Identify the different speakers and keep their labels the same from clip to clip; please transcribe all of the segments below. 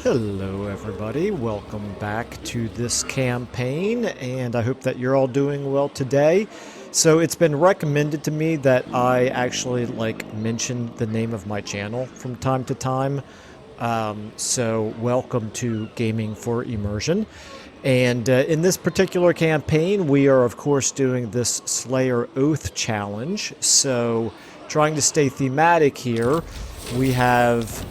Speaker 1: Hello everybody, welcome back to this campaign, and I hope that you're all doing well today. So it's been recommended to me that I actually mention the name of my channel from time to time. So welcome to Gaming for Immersion. And in this particular campaign, we are of course doing this Slayer Oath challenge. So trying to stay thematic here, we have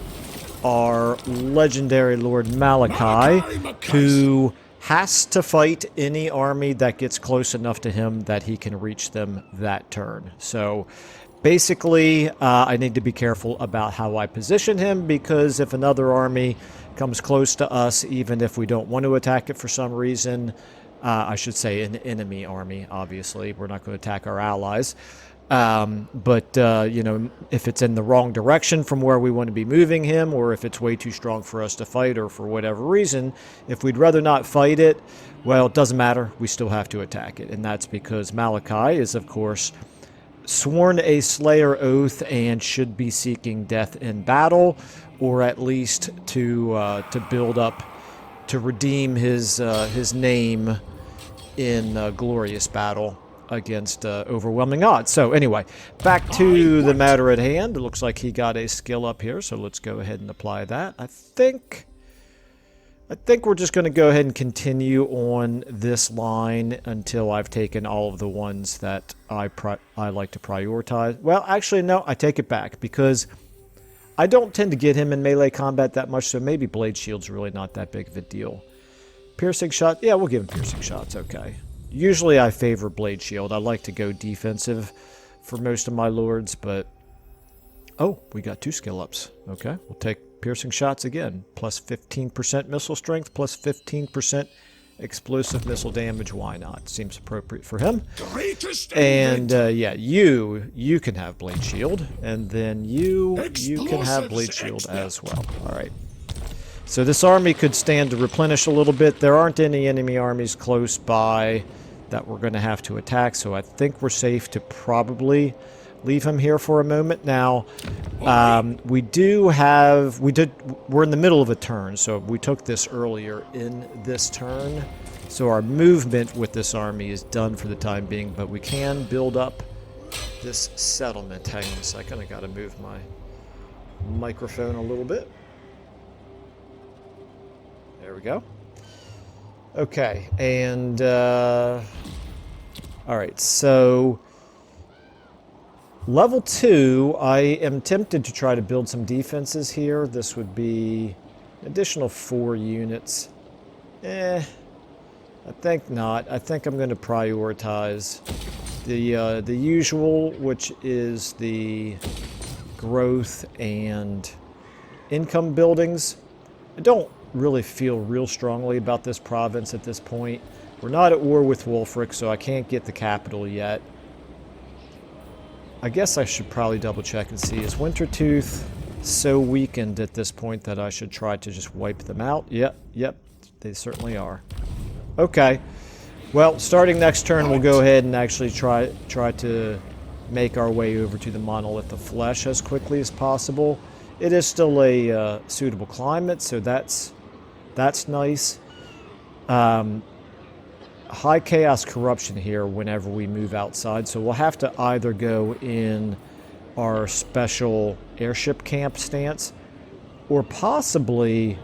Speaker 1: our legendary Lord Malakai, who has to fight any army that gets close enough to him that he can reach them that turn. So basically, I need to be careful about how I position him, because if another army comes close to us, even if we don't want to attack it for some reason, I should say an enemy army, obviously, we're not going to attack our allies. You know, if it's in the wrong direction from where we want to be moving him, or if it's way too strong for us to fight, or for whatever reason, if we'd rather not fight it, well, it doesn't matter. We still have to attack it. And that's because Malakai is, of course, sworn a Slayer Oath and should be seeking death in battle, or at least to build up, to redeem his name in glorious battle against overwhelming odds. So anyway, back to the matter at hand. It looks like he got a skill up here, so let's go ahead and apply that. I think we're just going to go ahead and continue on this line until I've taken all of the ones that I like to prioritize. Well, actually, no, I take it back, because I don't tend to get him in melee combat that much, so maybe Blade Shield's really not that big of a deal. Piercing shot? Yeah, we'll give him piercing shots, okay. Usually I favor Blade Shield. I like to go defensive for most of my lords, but... Oh, we got 2 skill ups. Okay, we'll take piercing shots again. Plus 15% missile strength, plus 15% explosive missile damage. Why not? Seems appropriate for him. And yeah, you can have Blade Shield, and then you can have Blade Shield as well. Alright. So this army could stand to replenish a little bit. There aren't any enemy armies close by that we're going to have to attack, so I think we're safe to probably leave him here for a moment. Now, we're in the middle of a turn, so we took this earlier in this turn. So our movement with this army is done for the time being, but we can build up this settlement. Hang on a second, I got to move my microphone a little bit. There we go. Okay, and alright, so level 2, I am tempted to try to build some defenses here. This would be additional 4 units. I think not. I think I'm going to prioritize the usual, which is the growth and income buildings. I don't really feel real strongly about this province at this point. We're not at war with Wulfric, so I can't get the capital yet. I guess I should probably double check and see, is Wintertooth so weakened at this point that I should try to just wipe them out? Yep, they certainly are. Okay, well, starting next turn, we'll go ahead and actually try to make our way over to the Monolith of Flesh as quickly as possible. It is still a suitable climate, so that's nice. High chaos corruption here whenever we move outside, so we'll have to either go in our special airship camp stance, or possibly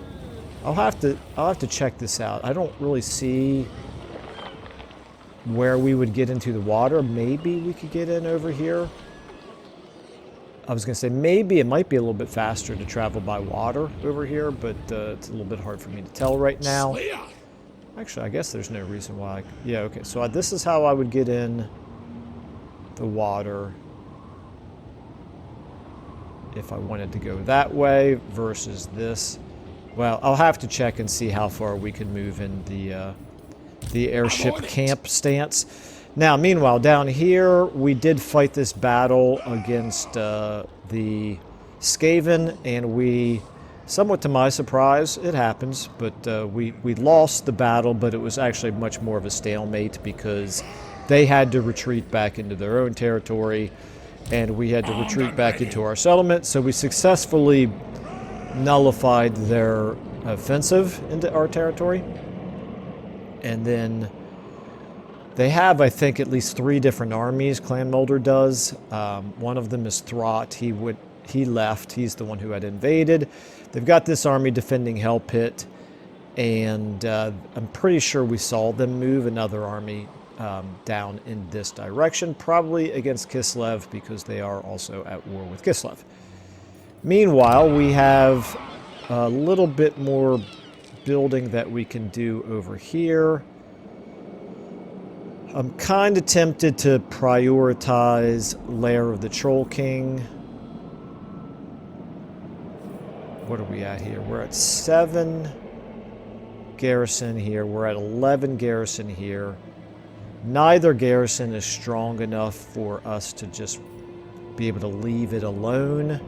Speaker 1: I'll have to check this out. I don't really see where we would get into the water. Maybe we could get in over here. I was going to say maybe it might be a little bit faster to travel by water over here, but it's a little bit hard for me to tell right now. Actually, I guess there's no reason why. Yeah, okay, so this is how I would get in the water if I wanted to go that way versus this. Well, I'll have to check and see how far we can move in the airship camp stance. Now, meanwhile, down here, we did fight this battle against the Skaven, and we, somewhat to my surprise, it happens, but we lost the battle, but it was actually much more of a stalemate because they had to retreat back into their own territory, and we had to retreat back into our settlement, so we successfully nullified their offensive into our territory. And then they have, I think, at least 3 different armies, Clan Mulder does. One of them is Throt. He left. He's the one who had invaded. They've got this army defending Hell Pit, and I'm pretty sure we saw them move another army down in this direction, probably against Kislev, because they are also at war with Kislev. Meanwhile, we have a little bit more building that we can do over here. I'm kind of tempted to prioritize Lair of the Troll King. What are we at here? We're at 7 garrison here. We're at 11 garrison here. Neither garrison is strong enough for us to just be able to leave it alone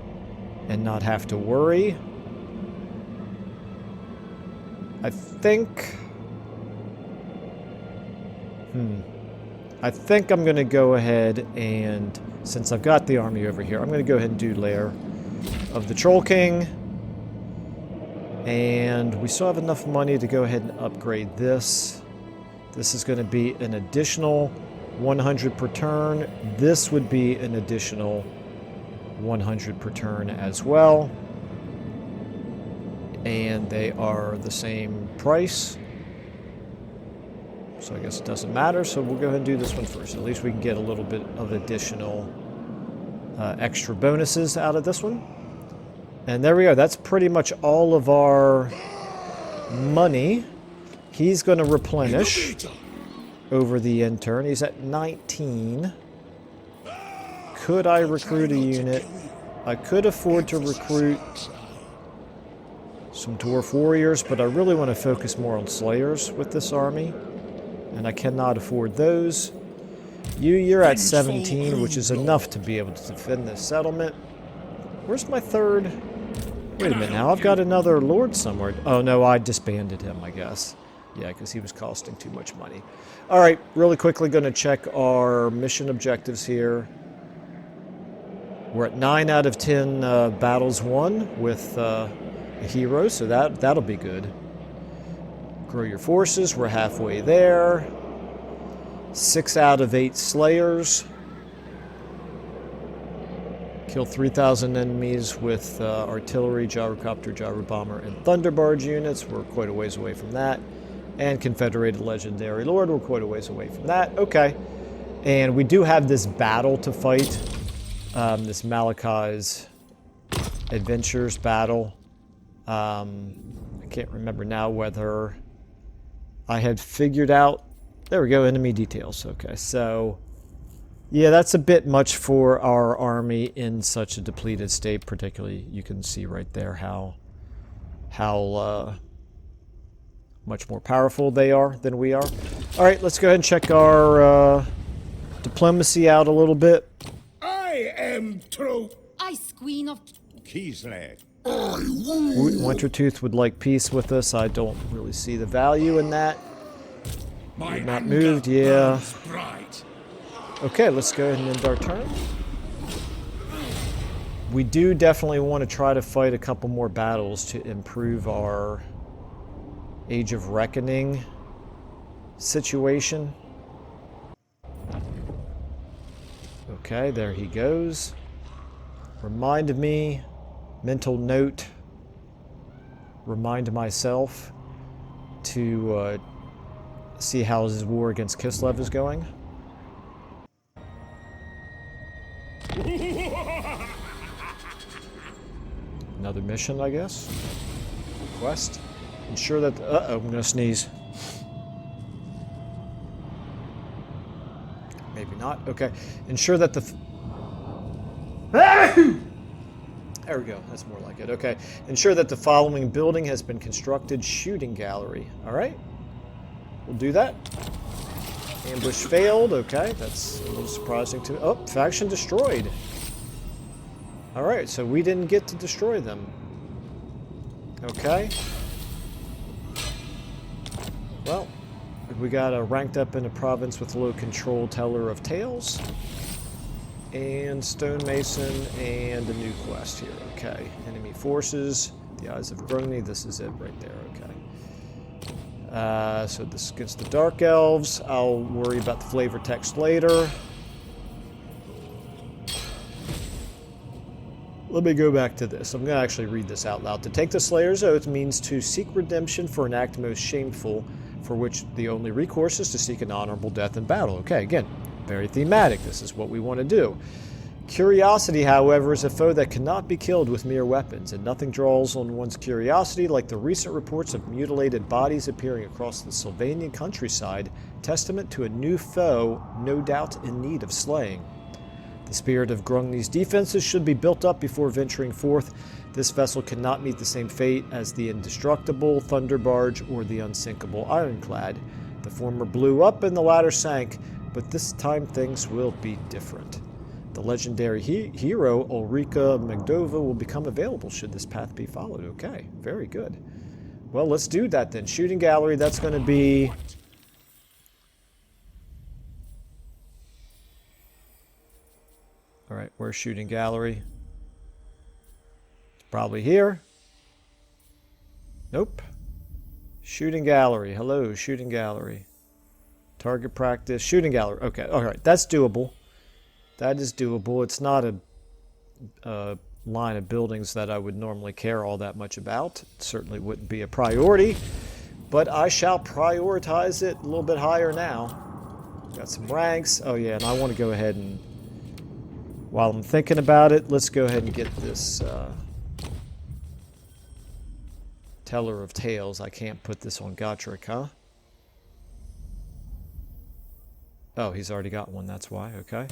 Speaker 1: and not have to worry. I think I'm going to go ahead and, since I've got the army over here, I'm going to go ahead and do Lair of the Troll King. And we still have enough money to go ahead and upgrade this. This is going to be an additional 100 per turn. This would be an additional 100 per turn as well. And they are the same price. So I guess it doesn't matter. So we'll go ahead and do this one first. At least we can get a little bit of additional extra bonuses out of this one. And there we go. That's pretty much all of our money. He's going to replenish over the intern. He's at 19. Could I recruit a unit? I could afford to recruit some Dwarf Warriors, but I really want to focus more on Slayers with this army. And I cannot afford those. You're at 17, which is enough to be able to defend this settlement. Where's my third? Wait a minute now, I've got another lord somewhere. Oh no, I disbanded him, I guess. Yeah, because he was costing too much money. Alright, really quickly going to check our mission objectives here. We're at 9 out of 10 battles won with a hero, so that'll be good. Grow your forces, we're halfway there. 6 out of 8 slayers. Kill 3,000 enemies with artillery, gyrocopter, gyrobomber, and thunderbarge units. We're quite a ways away from that. And Confederated Legendary Lord, we're quite a ways away from that. Okay. And we do have this battle to fight. This Malakai's Adventures battle. I can't remember now whether I had figured out... There we go, enemy details. Okay, so... Yeah, that's a bit much for our army in such a depleted state, particularly. You can see right there how much more powerful they are than we are. All right, let's go ahead and check our diplomacy out a little bit.
Speaker 2: I am true.
Speaker 3: Ice Queen of
Speaker 2: Kislev.
Speaker 1: Wintertooth would like peace with us. I don't really see the value in that. We've not moved, yeah. Okay, let's go ahead and end our turn. We do definitely want to try to fight a couple more battles to improve our Age of Reckoning situation. Okay, there he goes. Remind me, mental note, remind myself to see how his war against Kislev is going. Another mission, I guess. Quest. Ensure that... Uh-oh, I'm gonna sneeze. Maybe not. Okay. Ensure that the... There we go. That's more like it. Okay. Ensure that the following building has been constructed. Shooting gallery. Alright. We'll do that. Ambush failed. Okay. That's a little surprising to me. Oh, faction destroyed. Alright, so we didn't get to destroy them. Okay. Well, we got a ranked up in a province with low control teller of tales. And stonemason and a new quest here. Okay. Enemy forces The Eyes of Grungni, this is it right there, okay. So this is against the Dark Elves. I'll worry about the flavor text later. Let me go back to this. I'm going to actually read this out loud. To take the Slayer's Oath means to seek redemption for an act most shameful, for which the only recourse is to seek an honorable death in battle. Okay, again, very thematic. This is what we want to do. Curiosity, however, is a foe that cannot be killed with mere weapons, and nothing draws on one's curiosity like the recent reports of mutilated bodies appearing across the Sylvanian countryside, testament to a new foe, no doubt in need of slaying. The spirit of Grungni's defenses should be built up before venturing forth. This vessel cannot meet the same fate as the indestructible Thunder Barge or the unsinkable Ironclad. The former blew up and the latter sank, but this time things will be different. The legendary hero Ulrika Magdova will become available should this path be followed. Okay, very good. Well, let's do that then. Shooting gallery, that's going to be... Alright, where's shooting gallery? It's probably here. Nope. Shooting gallery. Hello, shooting gallery. Target practice. Shooting gallery. Okay, alright, that's doable. That is doable. It's not a line of buildings that I would normally care all that much about. It certainly wouldn't be a priority, but I shall prioritize it a little bit higher now. Got some ranks. Oh yeah, and I want to go ahead and, while I'm thinking about it, let's go ahead and get this Teller of Tales. I can't put this on Gotrek, huh? Oh, he's already got one, that's why, okay.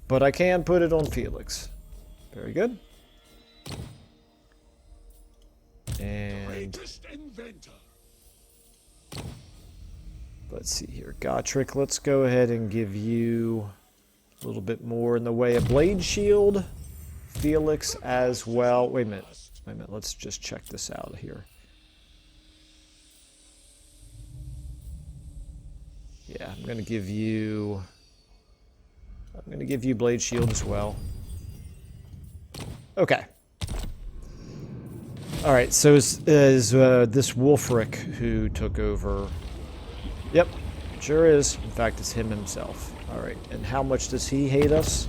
Speaker 1: But I can put it on Felix. Very good. And let's see here. Gotrek, let's go ahead and give you a little bit more in the way of Blade Shield. Felix as well. Wait a minute. Wait a minute. Let's just check this out here. Yeah, I'm going to give you Blade Shield as well. Okay. Alright, so is this Wulfric who took over? Yep, sure is. In fact, it's him himself. Alright, and how much does he hate us?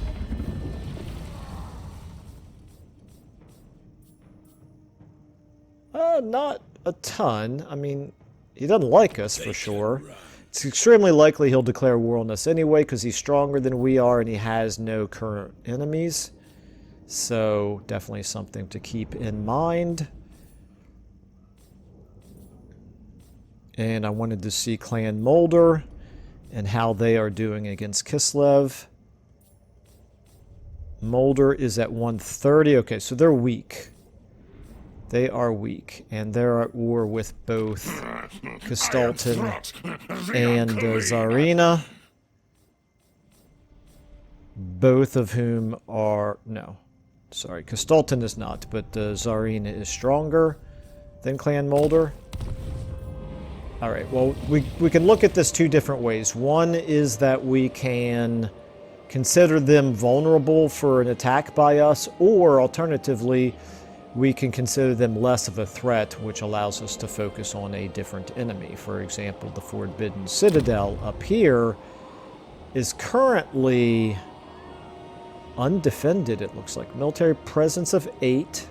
Speaker 1: Not a ton. I mean, he doesn't like us for sure. It's extremely likely he'll declare war on us anyway because he's stronger than we are and he has no current enemies. So, definitely something to keep in mind. And I wanted to see Clan Mulder and how they are doing against Kislev. Mulder is at 130. Okay, so they're weak. They are weak, and they're at war with both Kistalton and Tsarina. Both of whom are... No, sorry, Kistalton is not, but Tsarina is stronger than Clan Mulder. Alright, well, we can look at this two different ways. One is that we can consider them vulnerable for an attack by us, or alternatively, we can consider them less of a threat, which allows us to focus on a different enemy. For example, the Forbidden Citadel up here is currently undefended, it looks like. Military presence of 8.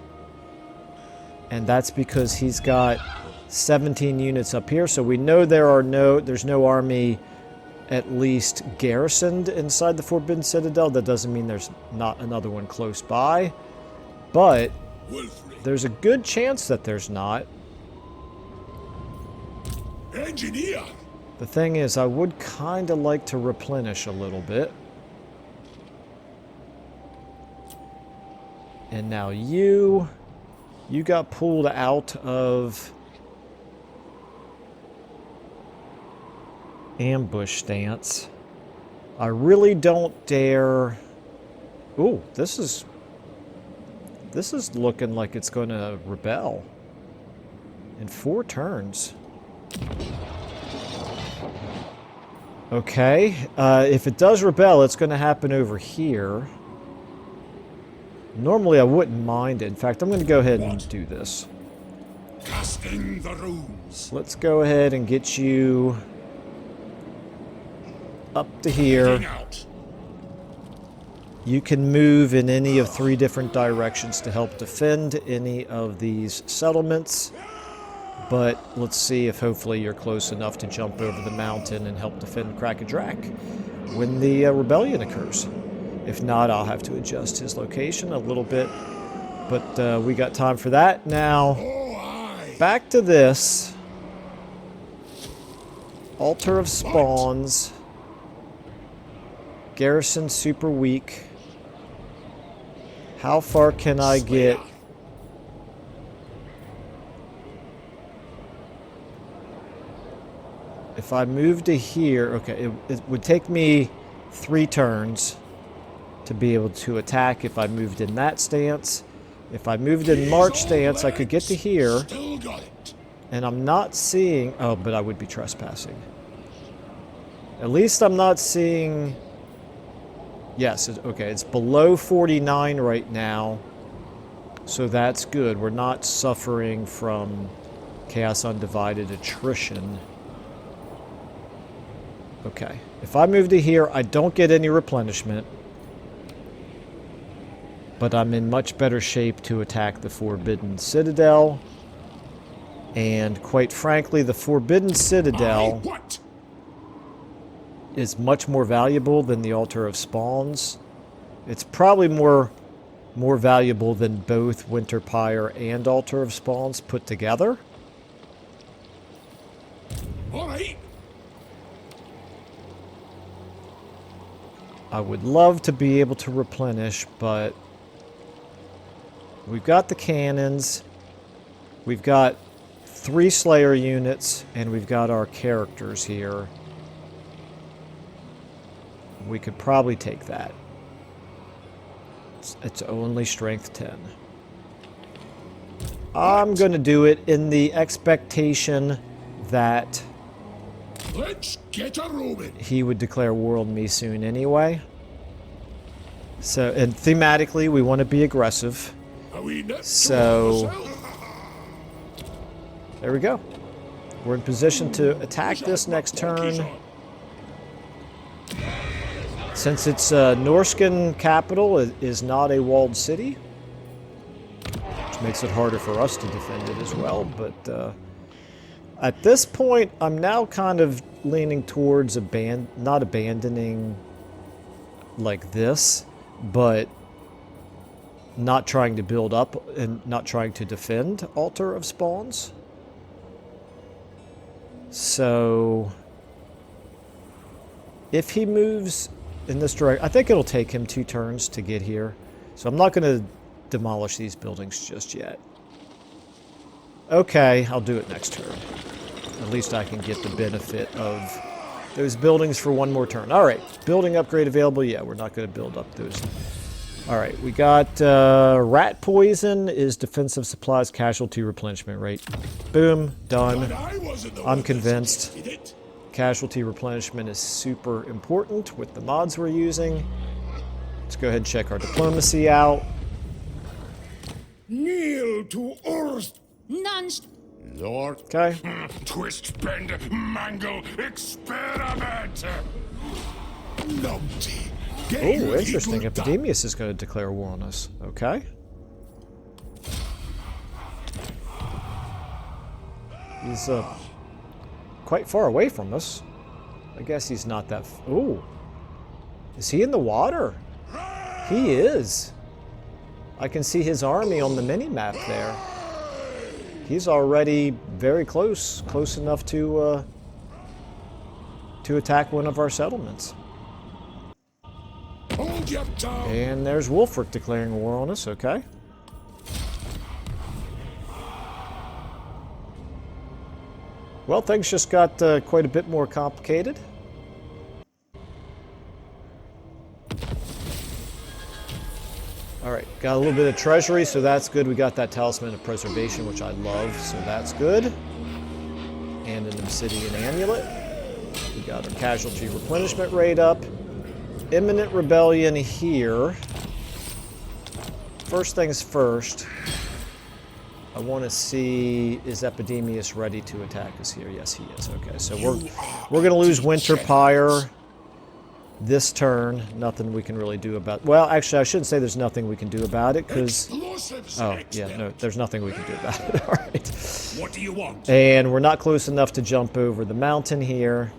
Speaker 1: And that's because he's got 17 units up here, so we know there's no army at least garrisoned inside the Forbidden Citadel. That doesn't mean there's not another one close by, but there's a good chance that there's not.
Speaker 2: Engineer.
Speaker 1: The thing is, I would kind of like to replenish a little bit. And now you got pulled out of ambush stance. I really don't dare... Ooh, this is looking like it's going to rebel in 4 turns. Okay, if it does rebel, it's going to happen over here. Normally I wouldn't mind it. In fact, I'm going to go ahead and do this.
Speaker 2: Casting the runes.
Speaker 1: Let's go ahead and get you up to here.
Speaker 2: Heading out.
Speaker 1: You can move in any of 3 different directions to help defend any of these settlements. But let's see if hopefully you're close enough to jump over the mountain and help defend Krakadrak when the rebellion occurs. If not, I'll have to adjust his location a little bit. But we got time for that. Now, back to this. Altar of Spawns. Garrison super weak. How far can I get? If I move to here, okay, it would take me 3 turns to be able to attack if I moved in that stance. If I moved in March stance, I could get to here. And I'm not seeing... Oh, but I would be trespassing. At least I'm not seeing... Yes, okay, it's below 49 right now. So that's good. We're not suffering from Chaos Undivided attrition. Okay, if I move to here, I don't get any replenishment. But I'm in much better shape to attack the Forbidden Citadel. And quite frankly, the Forbidden Citadel is much more valuable than the Altar of Spawns. It's probably more valuable than both Winterpire and Altar of Spawns put together.
Speaker 2: All right.
Speaker 1: I would love to be able to replenish, but we've got the cannons, we've got 3 Slayer units, and we've got our characters here. We could probably take that. It's only strength 10. I'm going to do it in the expectation that
Speaker 2: Let's get a Roman.
Speaker 1: he would declare war on me soon anyway. So, and thematically, we want to be aggressive. So, there we go. We're in position to attack this next turn. Since it's Norscan capital, it is not a walled city, which makes it harder for us to defend it as well. But at this point, I'm now kind of leaning towards not abandoning like this, but not trying to build up and not trying to defend Altar of Spawns. So if he moves in this direction, I think it'll take him 2 turns to get here. So I'm not going to demolish these buildings just yet. Okay, I'll do it next turn. At least I can get the benefit of those buildings for 1 more turn. Alright, building upgrade available. Yeah, we're not going to build up those. Alright, we got rat poison is defensive supplies casualty replenishment rate. Boom, done. I'm convinced. Casualty replenishment is super important with the mods we're using. Let's go ahead and check our diplomacy out.
Speaker 2: Kneel to earth.
Speaker 3: Lord.
Speaker 1: Okay.
Speaker 2: Twist, bend, mangle, experiment. Numpty.
Speaker 1: Oh, interesting. Epidemius is going to declare war on us. Okay. He's quite far away from us. I guess he's not that... Ooh. Is he in the water? He is. I can see his army on the mini-map there. He's already very close. Close enough to attack one of our settlements.
Speaker 2: Hold your tongue.
Speaker 1: And there's Wulfric declaring war on us. Okay. Well, things just got quite a bit more complicated. Alright, got a little bit of treasury, so that's good. We got that Talisman of Preservation, which I love, so that's good. And an Obsidian Amulet. We got our casualty replenishment rate up. Imminent rebellion here. first things first, I want to see, is Epidemius ready to attack us here? Yes, he is. Okay, so we're going to lose Winter Pyre this turn. Nothing we can really do about... Well, actually, I shouldn't say there's nothing we can do about it, because... Oh, yeah, no, there's nothing we can do about it. All right.
Speaker 2: What do you want?
Speaker 1: And we're not close enough to jump over the mountain here.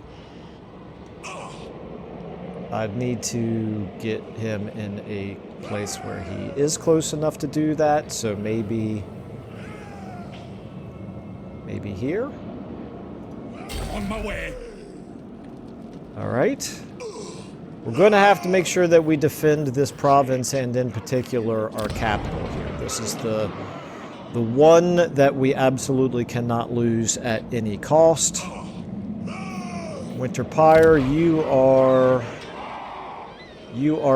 Speaker 1: I'd need to get him in a place where he is close enough to do that, so maybe here?
Speaker 2: On my way.
Speaker 1: All right. We're going to have to make sure that we defend this province, and in particular our capital here. This is the one that we absolutely cannot lose at any cost. Winter Pyre, you are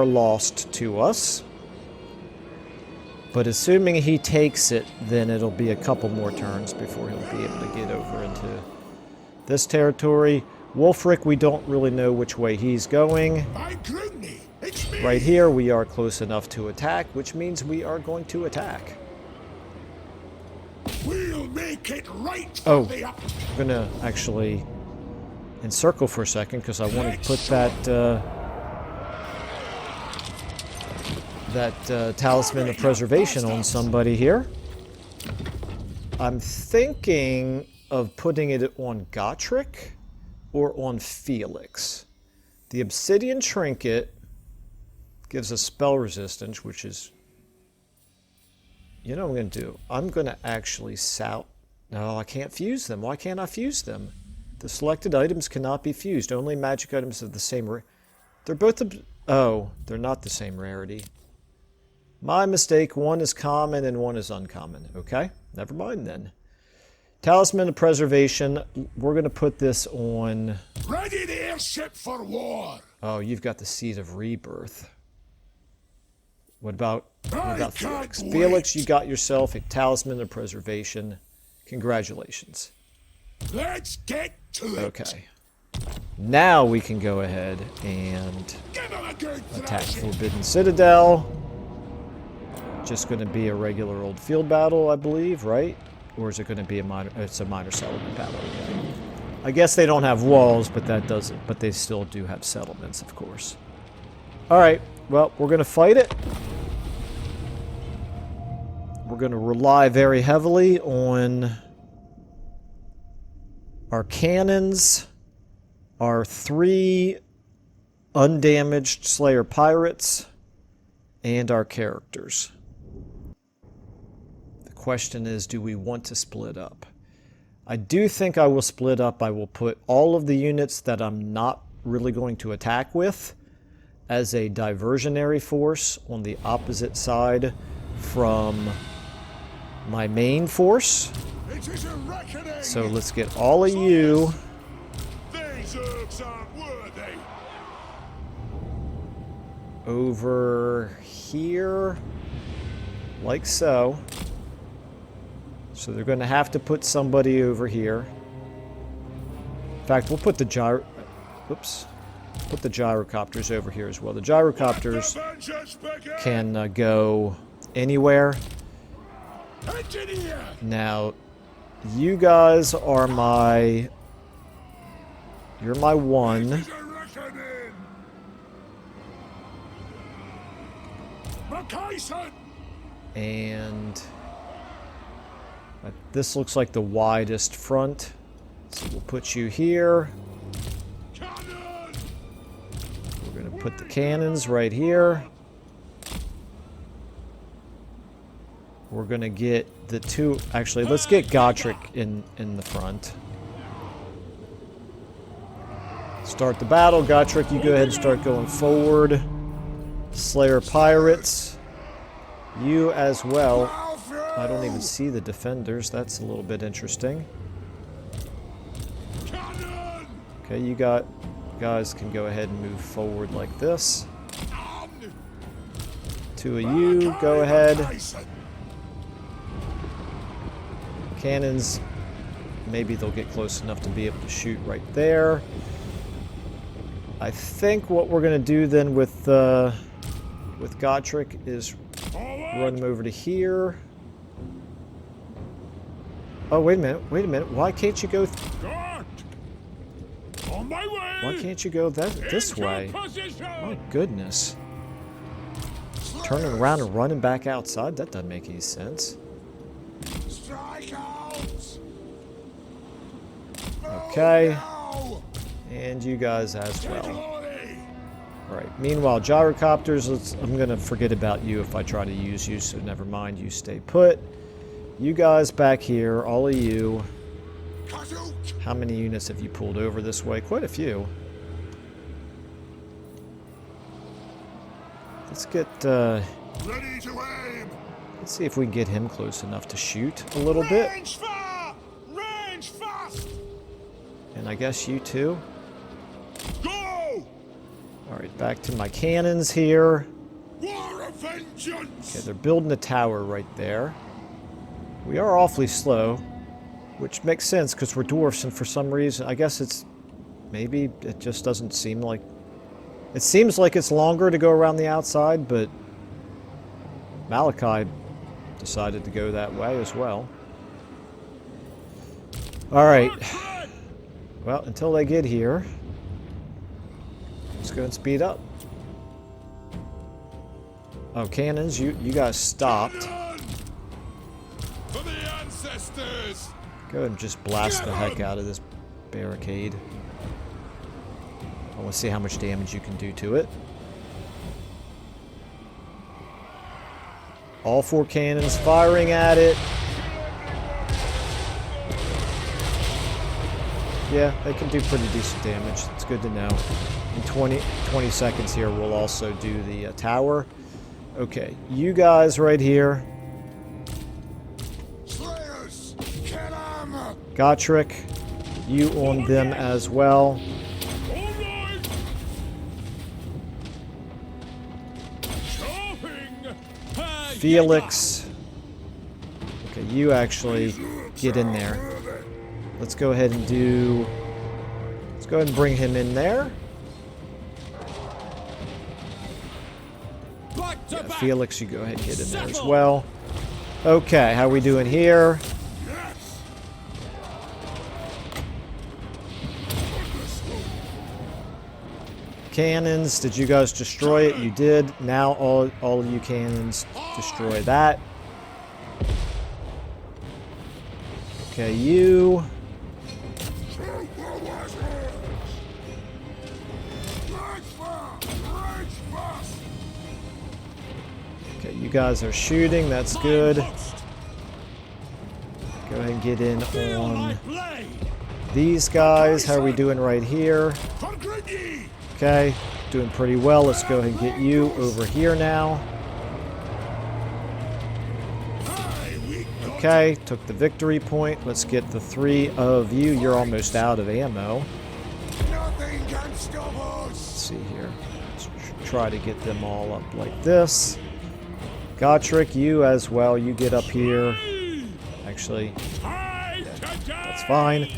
Speaker 1: lost to us. But assuming he takes it, then it'll be a couple more turns before he'll be able to get over into this territory. Wulfric, we don't really know which way he's going. Right here, we are close enough to attack, which means we are going to attack.
Speaker 2: We'll make it right.
Speaker 1: Oh, I'm going to actually encircle for a second, because I want to put that Talisman of Preservation on somebody here. I'm thinking of putting it on Gotrek or on Felix. The Obsidian Trinket gives us spell resistance, which is... You know what I'm going to do? I'm going to actually No, I can't fuse them. Why can't I fuse them? The selected items cannot be fused. Only magic items of the same... They're both... Oh, they're not the same rarity. My mistake. One is common and one is uncommon. Okay, never mind then. Talisman of Preservation. We're going to put this on...
Speaker 2: Ready the airship for war.
Speaker 1: Oh, you've got the Seed of Rebirth. What about Felix? Felix, you got yourself a Talisman of Preservation. Congratulations.
Speaker 2: Let's get to it.
Speaker 1: Okay. Now we can go ahead and attack Forbidden Citadel. Just going to be a regular old field battle, I believe, right? Or is it going to be a minor... It's a minor settlement battle. I guess they don't have walls, but that doesn't... But they still do have settlements, of course. Alright, well, we're going to fight it. We're going to rely very heavily on our cannons, our 3 undamaged Slayer pirates, and our characters. The question is, do we want to split up? I do think I will split up. I will put all of the units that I'm not really going to attack with as a diversionary force on the opposite side from my main force. So let's get all of you over here, like so. So they're going to have to put somebody over here. In fact, we'll put the put the gyrocopters over here as well. The gyrocopters can go anywhere. Now, you guys are my... You're my 1. And this looks like the widest front. So we'll put you here. We're going to put the cannons right here. We're going to get the 2... Actually, let's get Gotrek in the front. Start the battle. Gotrek, you go ahead and start going forward. Slayer Pirates. You as well. I don't even see the defenders. That's a little bit interesting. Okay, you guys can go ahead and move forward like this. 2 of you, go ahead. Cannons, maybe they'll get close enough to be able to shoot right there. I think what we're going to do then with Gotrek is Run them over to here. Oh, wait a minute. Wait a minute. Why can't you go...
Speaker 2: Guard! On my way!
Speaker 1: Why can't you go this
Speaker 2: Into
Speaker 1: way?
Speaker 2: position!
Speaker 1: My goodness. Turning around and running back outside? That doesn't make any sense.
Speaker 2: Strike out!
Speaker 1: Okay.
Speaker 2: Oh,
Speaker 1: And you guys as
Speaker 2: no!
Speaker 1: well.
Speaker 2: Glory!
Speaker 1: Alright, meanwhile, gyrocopters, I'm going to forget about you if I try to use you, so never mind, you stay put. You guys back here, all of you.
Speaker 2: Kazook!
Speaker 1: How many units have you pulled over this way? Quite a few. Let's get,
Speaker 2: Ready to aim!
Speaker 1: let's see if we can get him close enough to shoot a little bit.
Speaker 2: Range fire! Range fast!
Speaker 1: And I guess you too.
Speaker 2: Go!
Speaker 1: Alright, back to my cannons here.
Speaker 2: War of vengeance!
Speaker 1: Okay, they're building a tower right there. We are awfully slow, which makes sense because we're dwarfs, and for some reason, I guess it's... maybe it just doesn't seem like... It seems like it's longer to go around the outside, but Malakai decided to go that way as well. Alright. Well, until they get here, let's go and speed up. Oh, cannons, you guys stopped.
Speaker 2: For the ancestors!
Speaker 1: Go ahead and just blast the heck out of this barricade. I want to see how much damage you can do to it. All 4 cannons firing at it. Yeah, they can do pretty decent damage. It's good to know. In 20 seconds here, we'll also do the tower. Okay, you guys right here.
Speaker 2: Slayers! Kill 'em!
Speaker 1: Gotrek, you on them as well.
Speaker 2: Alright! Chopping! Hey,
Speaker 1: Felix. Okay, you actually get in there. Let's go ahead and do... Let's go ahead and bring him in there.
Speaker 3: Back to
Speaker 1: Yeah,
Speaker 3: back.
Speaker 1: Felix, you go ahead and get in there as well. Okay, how we doing here?
Speaker 2: Yes!
Speaker 1: Cannons, did you guys destroy it? You did. Now all of you cannons destroy that. Okay, you... Okay, you guys are shooting. That's good. Go ahead and get in on these guys. How are we doing right here? Okay, doing pretty well. Let's go ahead and get you over here now. Okay, took the victory point. Let's get the 3 of you. You're almost out of ammo.
Speaker 2: Nothing can stop us.
Speaker 1: Let's see here. Let's try to get them all up like this. Gotrek, you as well. You get up here. Actually, that's fine.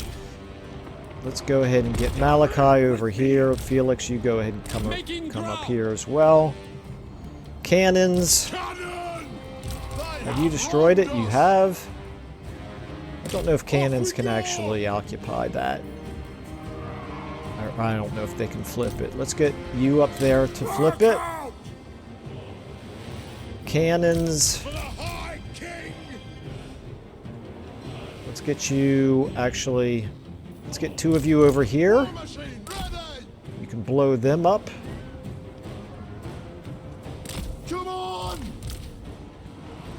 Speaker 1: Let's go ahead and get Malakai over here. Felix, you go ahead and come up here as well. Cannons. Have you destroyed it? You have. I don't know if cannons can actually occupy that. I don't know if they can flip it. Let's get you up there to flip it. Cannons. Let's get you, actually, let's get 2 of you over here. You can blow them up.
Speaker 2: Come on!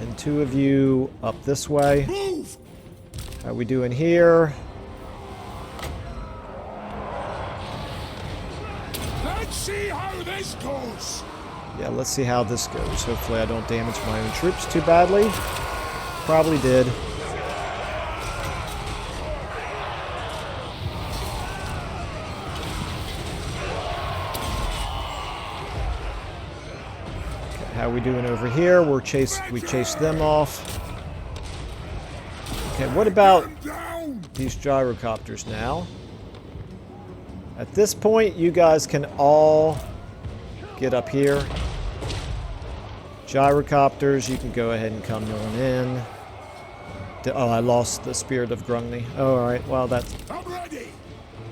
Speaker 1: And 2 of you up this way.
Speaker 2: Move!
Speaker 1: How we doing here?
Speaker 2: Let's see how this goes.
Speaker 1: Yeah, let's see how this goes. Hopefully I don't damage my own troops too badly. Probably did. Okay, how we doing over here? We chased them off. Okay, what about these gyrocopters now? At this point, you guys can all get up here. Gyrocopters, you can go ahead and come on in. Oh, I lost the Spirit of Grungni. Oh, alright, well, that
Speaker 2: I'm ready.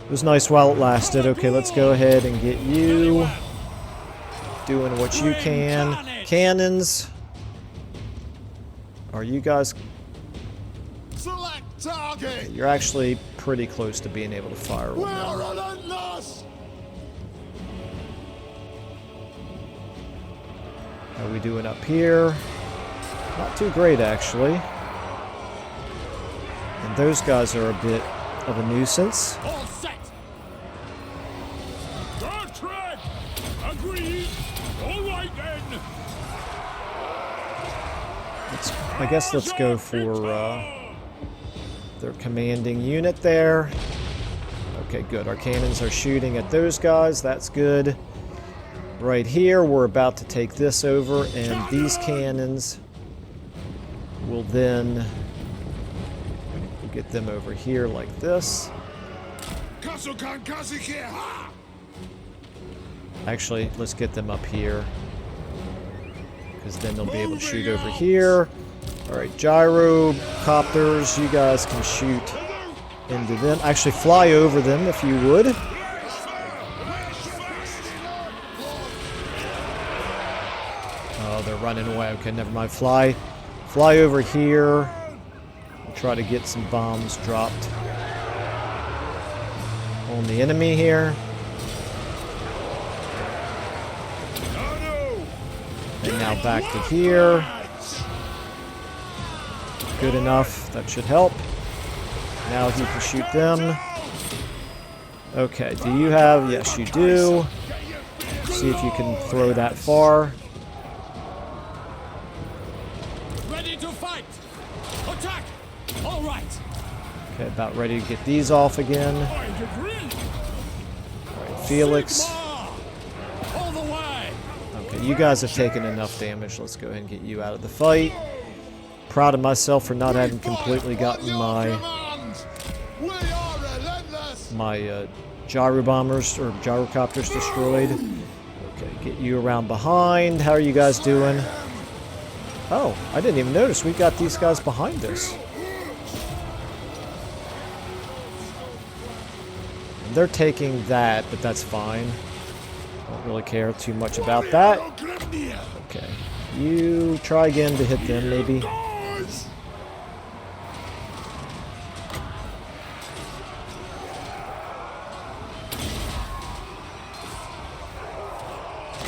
Speaker 1: it was nice while it lasted. Okay, let's go ahead and get you doing what you can. Cannons. Are you guys...
Speaker 2: Select target.
Speaker 1: You're actually pretty close to being able to fire on
Speaker 2: We're
Speaker 1: them.
Speaker 2: relentless.
Speaker 1: How are we doing up here? Not too great, actually. And those guys are a bit of a nuisance.
Speaker 2: All set. Bertrand. Agreed. All right then.
Speaker 1: I guess let's go for their commanding unit there. Okay, good. Our cannons are shooting at those guys. That's good. Right here, we're about to take this over, and these cannons will then get them over here like this. Actually, let's get them up here, because then they'll be able to shoot over here. Alright, gyrocopters, you guys can shoot into them. Actually, fly over them if you would. Oh, they're running away. Okay, never mind. Fly over here. We'll try to get some bombs dropped on the enemy here. And now back to here. Good enough. That should help. Now you can shoot them. Okay, do you have... Yes, you do. See if you can throw that far.
Speaker 3: Ready to fight! Attack! All right!
Speaker 1: Okay, about ready to get these off again. Alright, Felix.
Speaker 3: All the way!
Speaker 1: Okay, you guys have taken enough damage. Let's go ahead and get you out of the fight. Proud of myself for not having completely gotten my gyro bombers or gyrocopters destroyed. Okay, get you around behind. How are you guys doing? Oh, I didn't even notice we got these guys behind us. They're taking that, but that's fine. Don't really care too much about that. Okay, you try again to hit them, maybe.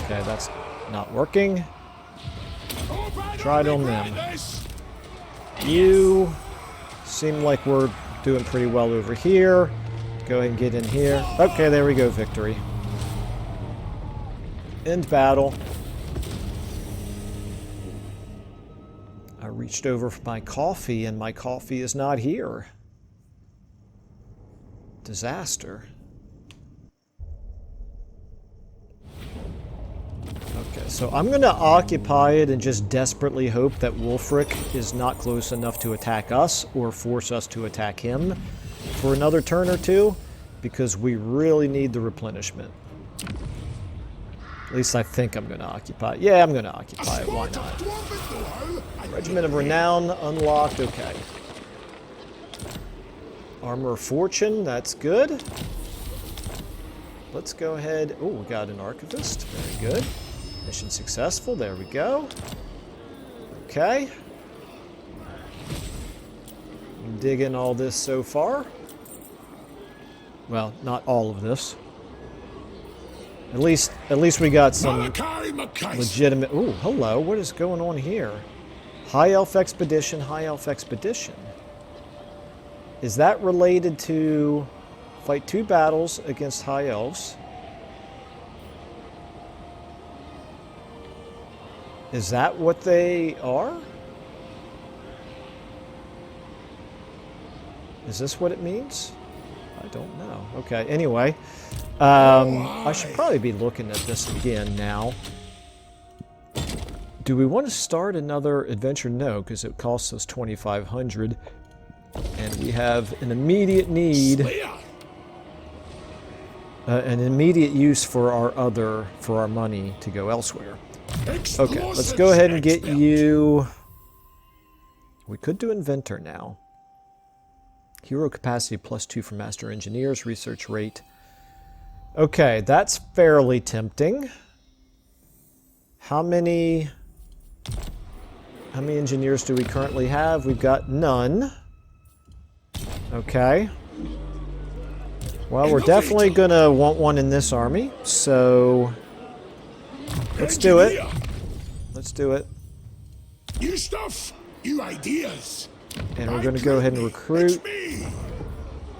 Speaker 1: Okay, that's not working. Tried on them. You seem like we're doing pretty well over here. Go ahead and get in here. Okay, there we go. Victory. End battle. I reached over for my coffee, and my coffee is not here. Disaster. Okay, so I'm going to occupy it and just desperately hope that Wulfric is not close enough to attack us or force us to attack him for another turn or two, because we really need the replenishment. At least I think I'm going to occupy it. Yeah, I'm going to occupy it. Why not? Regiment of Renown unlocked. Okay. Armor of Fortune. That's good. Let's go ahead. Oh, we got an Archivist. Very good. Mission successful. There we go. Okay. I'm digging all this so far. Well, not all of this. At least we got some legitimate... Ooh, hello. What is going on here? High Elf Expedition, High Elf Expedition. Is that related to fight 2 battles against High Elves? Is that what they are? Is this what it means? I don't know. Okay, anyway. I should probably be looking at this again now. Do we want to start another adventure? No, because it costs us 2,500. And we have an immediate need. An immediate use for our money to go elsewhere. Okay, let's go ahead and get you... We could do Inventor now. Hero capacity +2 for Master Engineers, research rate. Okay, that's fairly tempting. How many engineers do we currently have? We've got none. Okay. Well, we're definitely gonna want one in this army, so let's do it. Let's do it.
Speaker 2: New stuff, new ideas.
Speaker 1: And we're gonna go ahead and recruit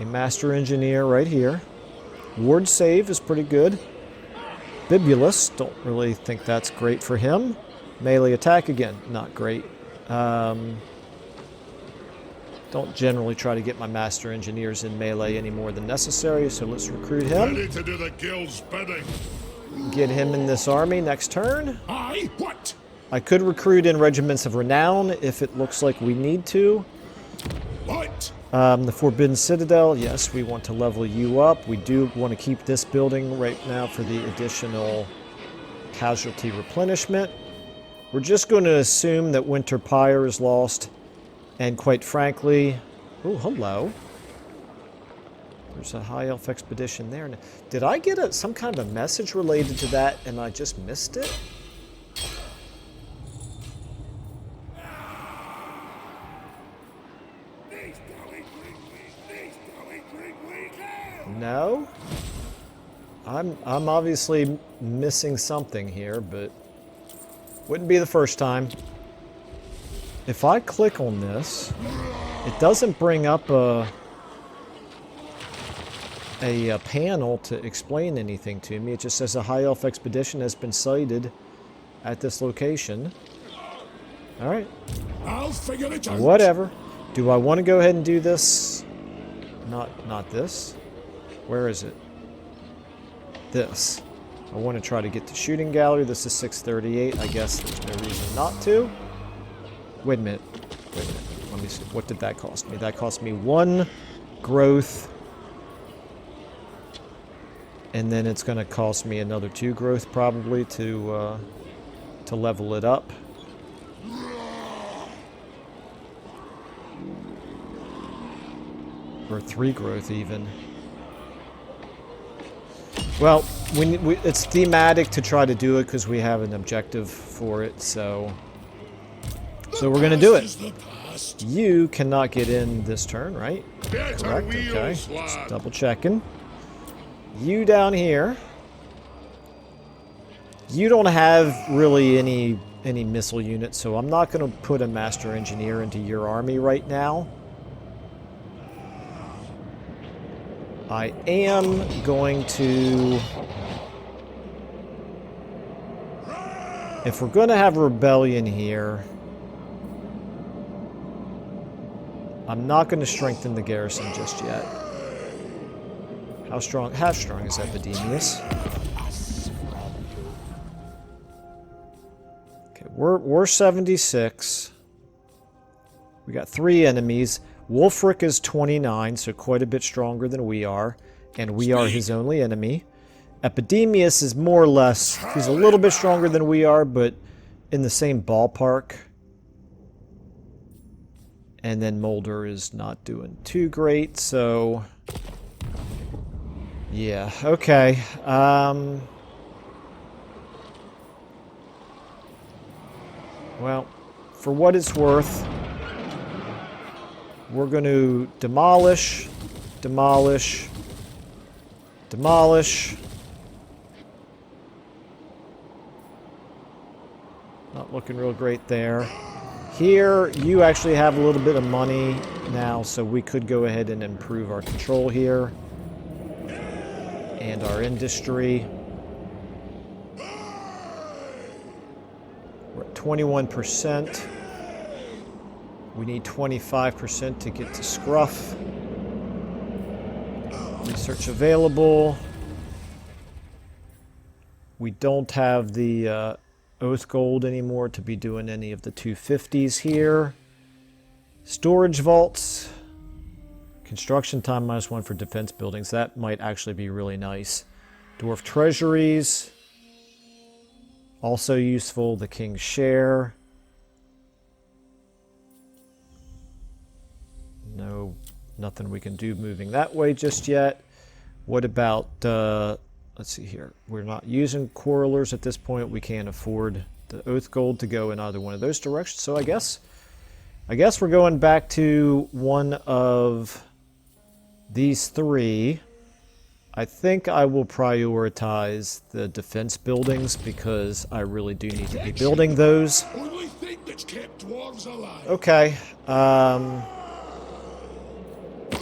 Speaker 1: a Master Engineer right here. Ward save is pretty good. Bibulus, don't really think that's great for him. Melee attack, again, not great. Don't generally try to get my Master Engineers in melee any more than necessary, so let's recruit him.
Speaker 2: Ready to do the guild's bidding.
Speaker 1: Get him in this army next turn.
Speaker 2: Aye, what?
Speaker 1: I could recruit in Regiments of Renown if it looks like we need to.
Speaker 2: What?
Speaker 1: The Forbidden Citadel, yes, we want to level you up. We do want to keep this building right now for the additional casualty replenishment. We're just going to assume that Winter Pyre is lost. And quite frankly... Oh, hello. There's a High Elf expedition there. Did I get some kind of a message related to that and I just missed it? No? I'm obviously missing something here, but wouldn't be the first time. If I click on this, it doesn't bring up a panel to explain anything to me. It just says a High Elf expedition has been sighted at this location. Alright.
Speaker 2: I'll figure it out.
Speaker 1: Whatever. Do I want to go ahead and do this? Not this. Where is it? This. I want to try to get to Shooting Gallery. This is 638. I guess there's no reason not to. Wait a minute. Wait a minute. Let me see. What did that cost me? That cost me 1 growth. And then it's going to cost me another 2 growth probably to level it up. Or 3 growth even. Well, it's thematic to try to do it because we have an objective for it, so we're going to do it. You cannot get in this turn, right? Correct, okay. Just double checking. You down here. You don't have really any missile units, so I'm not going to put a Master Engineer into your army right now. I am going to... If we're going to have a rebellion here, I'm not going to strengthen the garrison just yet. How strong is Epidemius? Okay, we're 76. We got 3 enemies. Wulfric is 29, so quite a bit stronger than we are, and we are his only enemy. Epidemius is more or less, he's a little bit stronger than we are, but in the same ballpark. And then Mulder is not doing too great, so... Yeah, okay. Well, for what it's worth... We're going to demolish, demolish, demolish. Not looking real great there. Here, you actually have a little bit of money now, so we could go ahead and improve our control here. And our industry. We're at 21%. We need 25% to get to Scruff. Research available. We don't have the Oath Gold anymore to be doing any of the 250s here. Storage vaults. Construction time -1 for defense buildings. That might actually be really nice. Dwarf treasuries. Also useful, the King's Share. No, nothing we can do moving that way just yet. What about, let's see here. We're not using Quarrelers at this point. We can't afford the Oath Gold to go in either one of those directions. So I guess we're going back to one of these three. I think I will prioritize the defense buildings because I really do need to be building those.
Speaker 2: Only thing that's kept dwarves alive.
Speaker 1: Okay.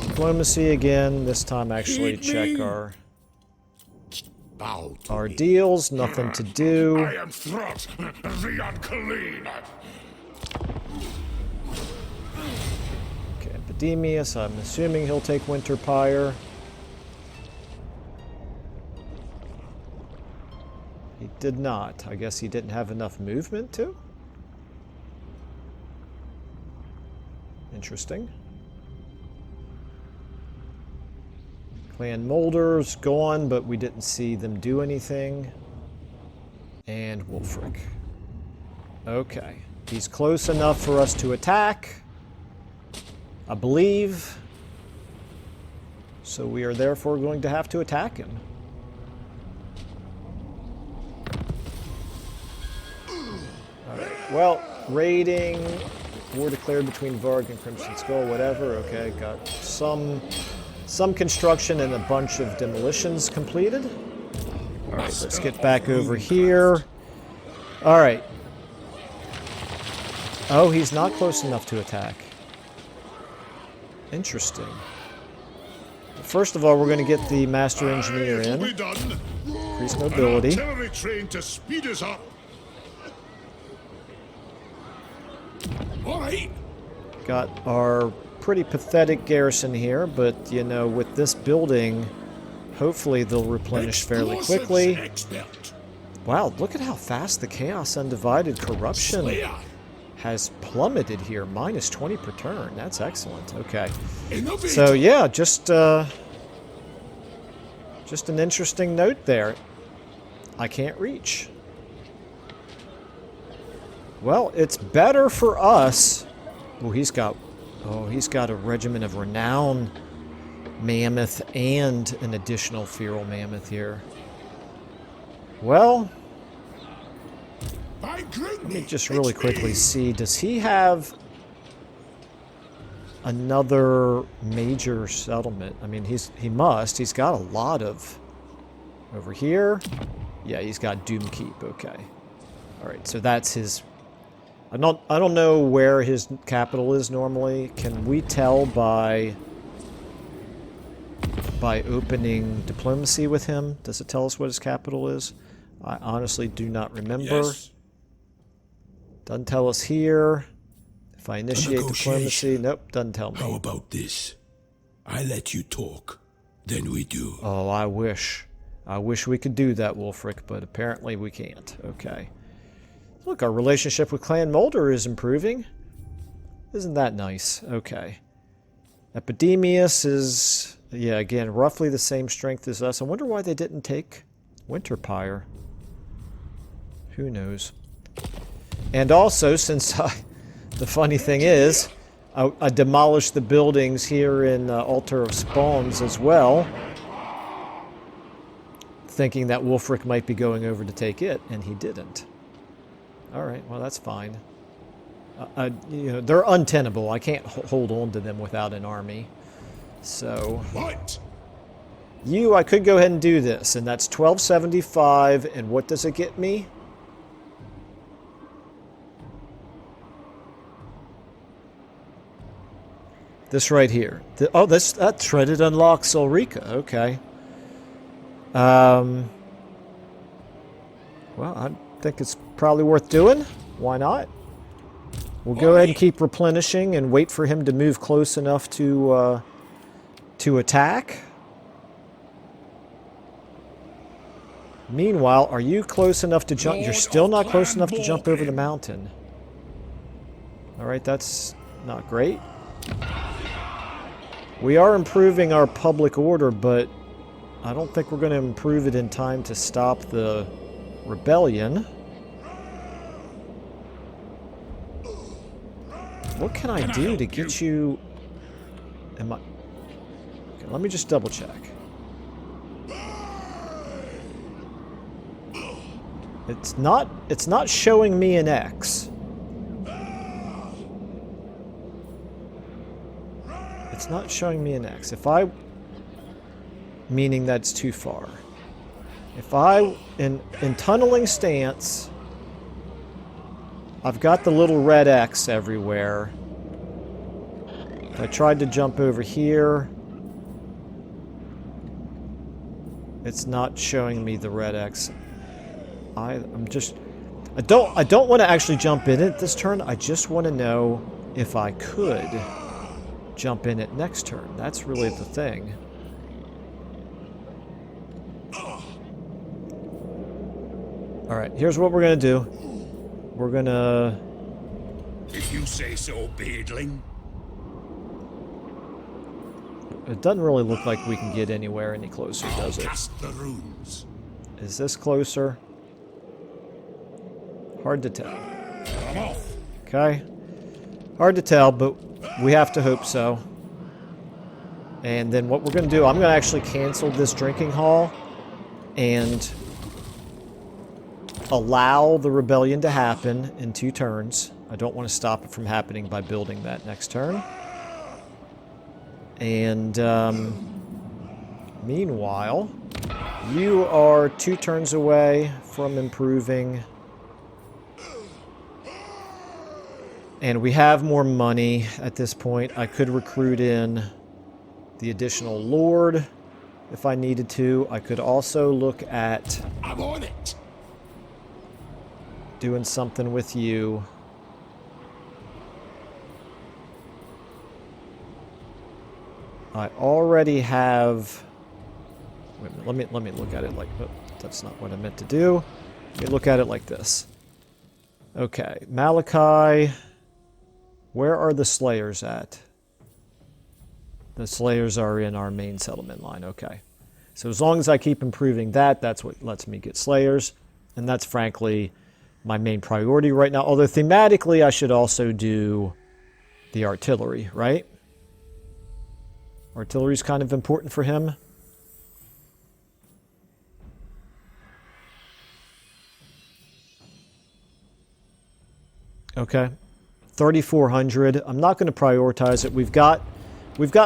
Speaker 1: Diplomacy again. This time actually check our deals. Nothing to do.
Speaker 2: I am Throt, the unclean.
Speaker 1: Okay, Epidemius. I'm assuming he'll take Winterpire. He did not. I guess he didn't have enough movement to. Interesting. Clan Molders gone, but we didn't see them do anything. And Wulfric. Okay. He's close enough for us to attack, I believe. So we are therefore going to have to attack him. Alright, well, raiding, war declared between Varg and Crimson Skull, whatever. Okay, got some construction and a bunch of demolitions completed. Alright, let's get back over here. Alright. Oh, he's not close enough to attack. Interesting. First of all, we're going to get the Master Engineer in. Increase mobility.
Speaker 2: Artillery train to speed us up. All right.
Speaker 1: Got our pretty pathetic garrison here, but, you know, with this building, hopefully they'll replenish fairly quickly. Wow, look at how fast the Chaos Undivided Corruption has plummeted here. Minus 20 per turn. That's excellent. Okay. So, yeah, just an interesting note there. I can't reach. Well, it's better for us. Oh, he's got a regiment of renown mammoth and an additional feral mammoth here. Well, let me just really quickly see. Does he have another major settlement? I mean, he must. He's got a lot of over here. Yeah, he's got Doomkeep. Okay. All right. So that's his. I don't know where his capital is normally. Can we tell by opening diplomacy with him? Does it tell us what his capital is? I honestly do not remember.
Speaker 2: Yes.
Speaker 1: Doesn't tell us here. If I initiate diplomacy, nope, doesn't tell me.
Speaker 4: How about this? I let you talk, then we do.
Speaker 1: Oh, I wish. I wish we could do that, Wulfric, but apparently we can't. Okay. Look, our relationship with Clan Molder is improving. Isn't that nice? Okay. Epidemius is, yeah, again, roughly the same strength as us. I wonder why they didn't take Winterpire. Who knows? And also, since the funny thing is, I demolished the buildings here in Altar of Spawns as well, thinking that Wulfric might be going over to take it, and he didn't. All right, well, that's fine. You know, they're untenable. I can't hold on to them without an army. So,
Speaker 2: What?
Speaker 1: I could go ahead and do this, and that's 1275. And what does it get me? This right here. That shredded unlocks Ulrika. Okay. Well, I think it's probably worth doing. Why not? We'll go ahead and keep replenishing and wait for him to move close enough to attack. Meanwhile, are you close enough to jump? You're still not close enough to jump over the mountain. All right, that's not great. We are improving our public order, but I don't think we're going to improve it in time to stop the rebellion. What can I do to get you... Am I... Okay, let me just double check. It's not showing me an X. It's not showing me an X. If I... Meaning that's too far. If I... In tunneling stance... I've got the little red X everywhere. If I tried to jump over here... It's not showing me the red X. I don't want to actually jump in it this turn. I just want to know if I could jump in it next turn. That's really the thing. Alright, here's what we're going to do. We're going to...
Speaker 2: If you say so, Beadling.
Speaker 1: It doesn't really look like we can get anywhere any closer, does it?
Speaker 2: Cast the runes.
Speaker 1: Is this closer? Hard to tell.
Speaker 2: I'm off.
Speaker 1: Okay. Hard to tell, but we have to hope so. And then what we're going to do, I'm going to actually cancel this drinking hall and allow the rebellion to happen in 2 turns. I don't want to stop it from happening by building that next turn. And meanwhile, you are 2 turns away from improving. And we have more money at this point. I could recruit in the additional lord if I needed to. I could also look at
Speaker 2: I'm on it.
Speaker 1: doing something with you. I already have... Wait a minute, let me look at it like... Oh, that's not what I meant to do. Let me look at it like this. Okay, Malakai... Where are the Slayers at? The Slayers are in our main settlement line, okay. So as long as I keep improving that, that's what lets me get Slayers. And that's frankly my main priority right now. Although thematically I should also do the artillery, right? Artillery's kind of important for him. Okay. 3,400. I'm not going to prioritize it. We've got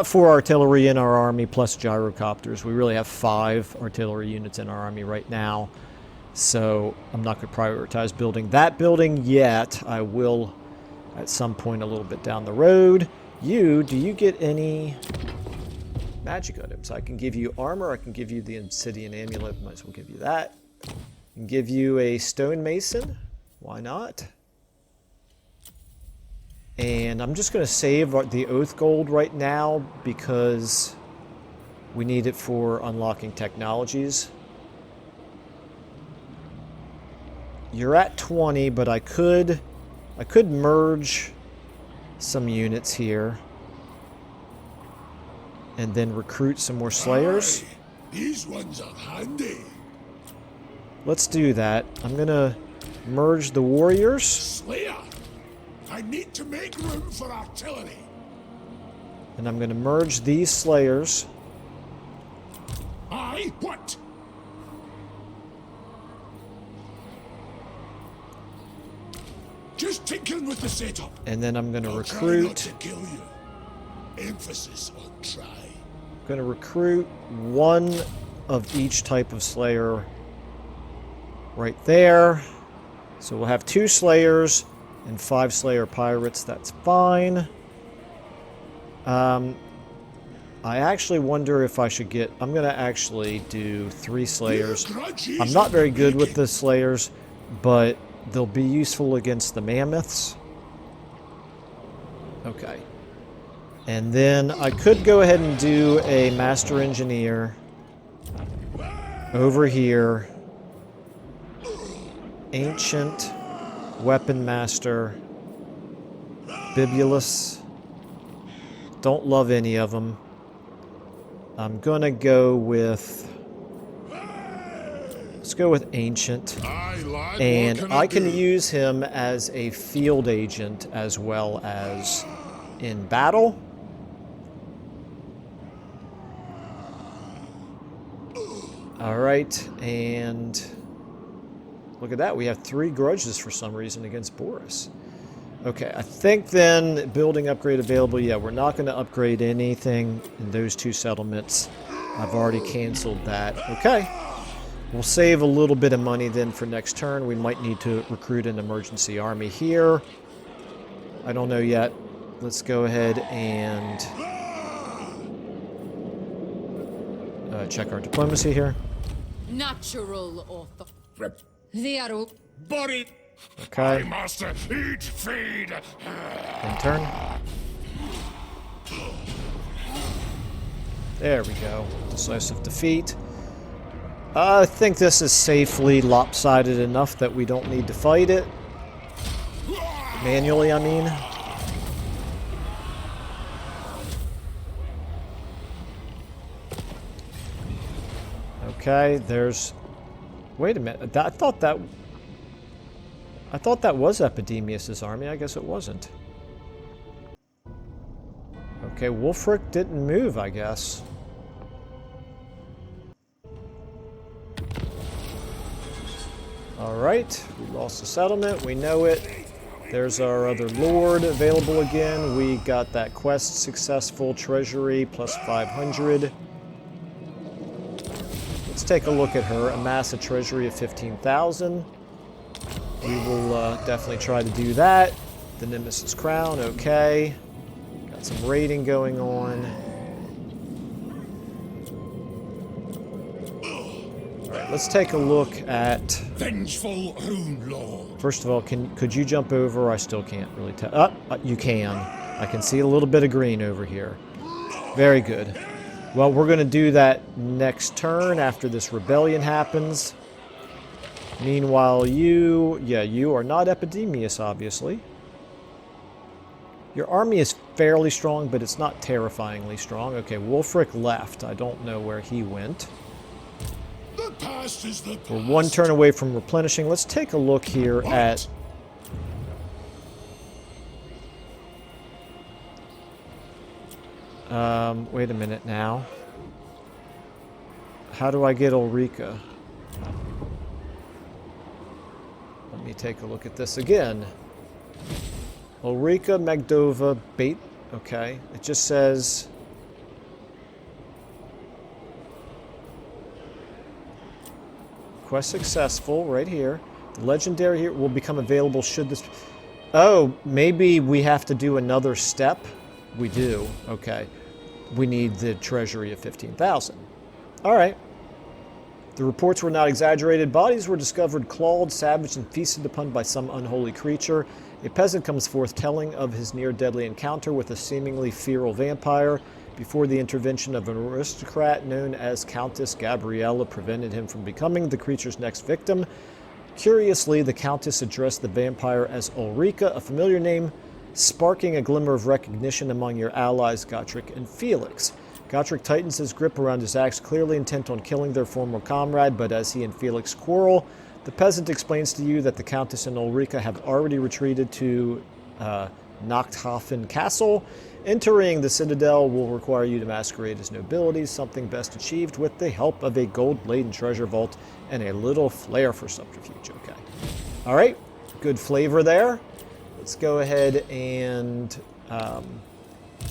Speaker 1: 4 artillery in our army plus gyrocopters. We really have 5 artillery units in our army right now. So I'm not going to prioritize building that building yet. I will at some point a little bit down the road. Do you get any magic items? I can give you armor. I can give you the obsidian amulet. Might as well give you that. I can give you a stone mason. Why not? And I'm just going to save the Oath Gold right now because we need it for unlocking technologies. You're at 20, but I could merge some units here and then recruit some more Slayers.
Speaker 2: Aye, these ones are handy.
Speaker 1: Let's do that. I'm going to merge the warriors.
Speaker 2: Slayer. I need to make room for artillery.
Speaker 1: And I'm going to merge these Slayers.
Speaker 2: Aye, what? Just tinkering with the setup.
Speaker 1: And then I'm going to
Speaker 2: I'll try not
Speaker 1: recruit.
Speaker 2: to kill you. Emphasis on try.
Speaker 1: I'm going to recruit 1 of each type of Slayer right there. So we'll have 2 Slayers and 5 Slayer Pirates. That's fine. I actually wonder if I should get... I'm going to actually do 3 Slayers. I'm not very good with the Slayers, but they'll be useful against the Mammoths. Okay. And then I could go ahead and do a Master Engineer over here. Ancient Weapon Master. Bibulus. Don't love any of them. I'm going to go with Let's go with Ancient.
Speaker 2: I lied.
Speaker 1: And
Speaker 2: what
Speaker 1: I
Speaker 2: can
Speaker 1: can
Speaker 2: do?
Speaker 1: use him as a field agent as well as in battle. Alright, and look at that. We have 3 grudges for some reason against Boris. Okay, I think then building upgrade available. Yeah, we're not going to upgrade anything in those 2 settlements. I've already canceled that. Okay. We'll save a little bit of money then for next turn. We might need to recruit an emergency army here. I don't know yet. Let's go ahead and check our diplomacy here.
Speaker 5: Natural author.
Speaker 2: Rep-
Speaker 5: Viaru.
Speaker 2: Body.
Speaker 1: Okay,
Speaker 2: Master, eat, feed.
Speaker 1: end turn. There we go. Decisive defeat. I think this is safely lopsided enough that we don't need to fight it. Manually, I mean. Okay, there's... Wait a minute. I thought that was Epidemius's army. I guess it wasn't. Okay, Wulfric didn't move, I guess. Alright, we lost the settlement, we know it. There's our other lord available again. We got that quest successful, treasury plus 500. Let's take a look at her. Amass a treasury of 15,000. We will definitely try to do that. The Nemesis Crown, okay. Got some raiding going on. Alright, let's take a look at...
Speaker 2: Vengeful Rune Lord.
Speaker 1: First of all, could you jump over? I still can't really tell. You can. I can see a little bit of green over here. Very good. Well, we're going to do that next turn after this rebellion happens. Meanwhile, you are not Epidemius, obviously. Your army is fairly strong, but it's not terrifyingly strong. Okay, Wulfric left. I don't know where he went.
Speaker 2: The past is the past.
Speaker 1: We're 1 turn away from replenishing. Let's take a look here at... wait a minute now. How do I get Ulrika? Let me take a look at this again. Ulrika, Magdova, Bait. Okay, it just says... Quest successful, right here. The legendary here will become available should this... Oh, maybe we have to do another step? We do, okay. We need the treasury of 15,000. Alright. The reports were not exaggerated. Bodies were discovered clawed, savaged, and feasted upon by some unholy creature. A peasant comes forth telling of his near-deadly encounter with a seemingly feral vampire. Before the intervention of an aristocrat known as Countess Gabriella prevented him from becoming the creature's next victim. Curiously, the Countess addressed the vampire as Ulrika, a familiar name, sparking a glimmer of recognition among your allies Gotrek and Felix. Gotrek tightens his grip around his axe, clearly intent on killing their former comrade, but as he and Felix quarrel, the peasant explains to you that the Countess and Ulrika have already retreated to Nachthafen Castle. Entering the Citadel will require you to masquerade as nobility, something best achieved with the help of a gold-laden treasure vault and a little flair for subterfuge. Okay. All right. Good flavor there. Let's go ahead and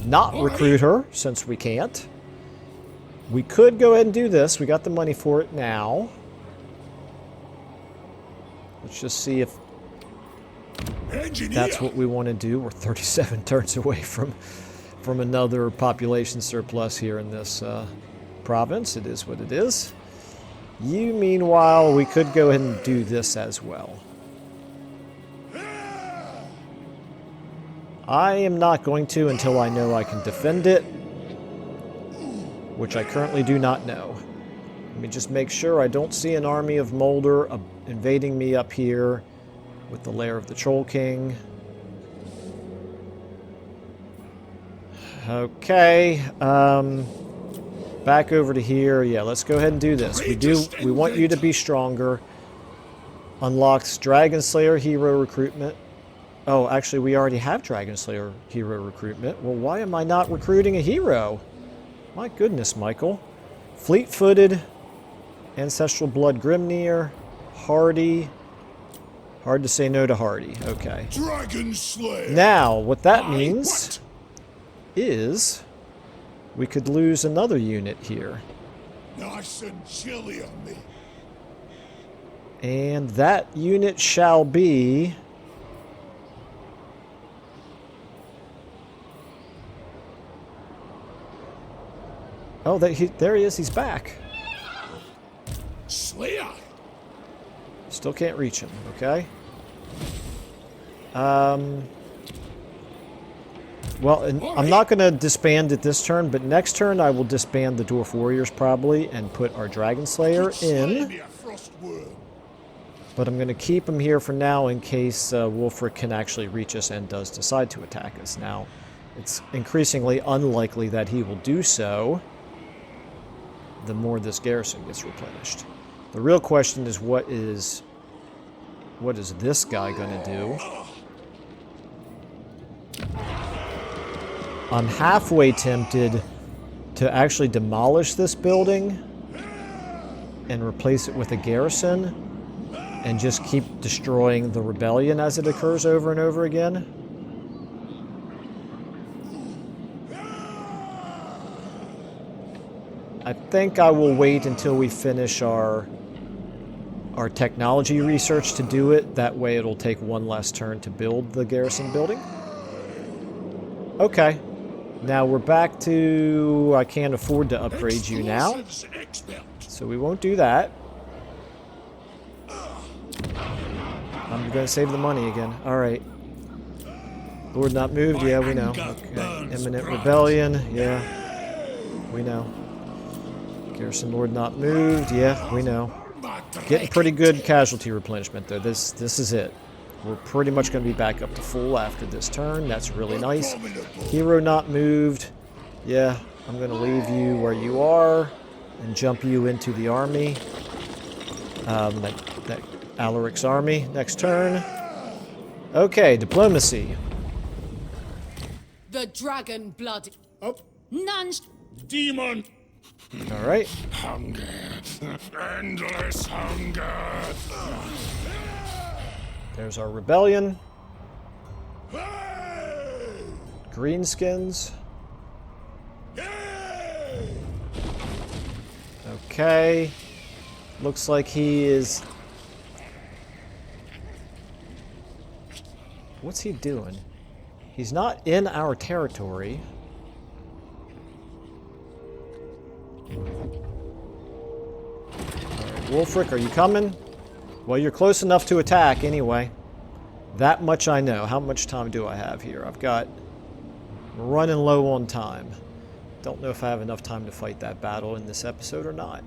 Speaker 1: not recruit her, since we can't. We could go ahead and do this. We got the money for it now. Let's just see if that's what we want to do. We're 37 turns away from another population surplus here in this province. It is what it is. You, meanwhile, we could go ahead and do this as well. I am not going to until I know I can defend it, which I currently do not know. Let me just make sure I don't see an army of Mulder invading me up here with the lair of the Troll King. Okay, back over to here. Yeah, let's go ahead and do this. We want you to be stronger. Unlocks Dragon Slayer hero recruitment. Oh, actually, we already have Dragon Slayer hero recruitment. Well, why am I not recruiting a hero? My goodness, Michael. Fleet-footed, Ancestral Blood Grimnir, Hardy. Hard to say no to Hardy. Okay.
Speaker 2: Dragon Slayer.
Speaker 1: Now, what that means is we could lose another unit here.
Speaker 2: Nice and chilly on me.
Speaker 1: And that unit shall be... Oh, there he is. He's back.
Speaker 2: Slayer.
Speaker 1: Still can't reach him. Okay. Well, I'm not going to disband it this turn, but next turn I will disband the Dwarf Warriors probably and put our Dragon Slayer in. But I'm going to keep him here for now in case Wulfric can actually reach us and does decide to attack us. Now, it's increasingly unlikely that he will do so the more this garrison gets replenished. The real question is what is this guy going to do? I'm halfway tempted to actually demolish this building and replace it with a garrison and just keep destroying the rebellion as it occurs over and over again. I think I will wait until we finish our technology research to do it. That way it'll take one less turn to build the garrison building. Okay. Now we're back to... I can't afford to upgrade you now. So we won't do that. I'm going to save the money again. Alright. Lord not moved? Yeah, we know. Okay. Imminent rebellion? Yeah. We know. Garrison Lord not moved? Yeah, we know. Getting pretty good casualty replenishment though. This is it. We're pretty much going to be back up to full after this turn. That's really nice. Hero not moved. Yeah, I'm going to leave you where you are and jump you into the army. That Alaric's army. Next turn. Okay, diplomacy.
Speaker 5: The dragon blood.
Speaker 2: Up.
Speaker 5: None.
Speaker 2: Demon.
Speaker 1: All right.
Speaker 2: Hunger. Endless hunger.
Speaker 1: There's our rebellion. Greenskins. Okay. Looks like he is... What's he doing? He's not in our territory. Alright, Wulfric, are you coming? Well, you're close enough to attack anyway. That much I know. How much time do I have here? I'm running low on time. Don't know if I have enough time to fight that battle in this episode or not.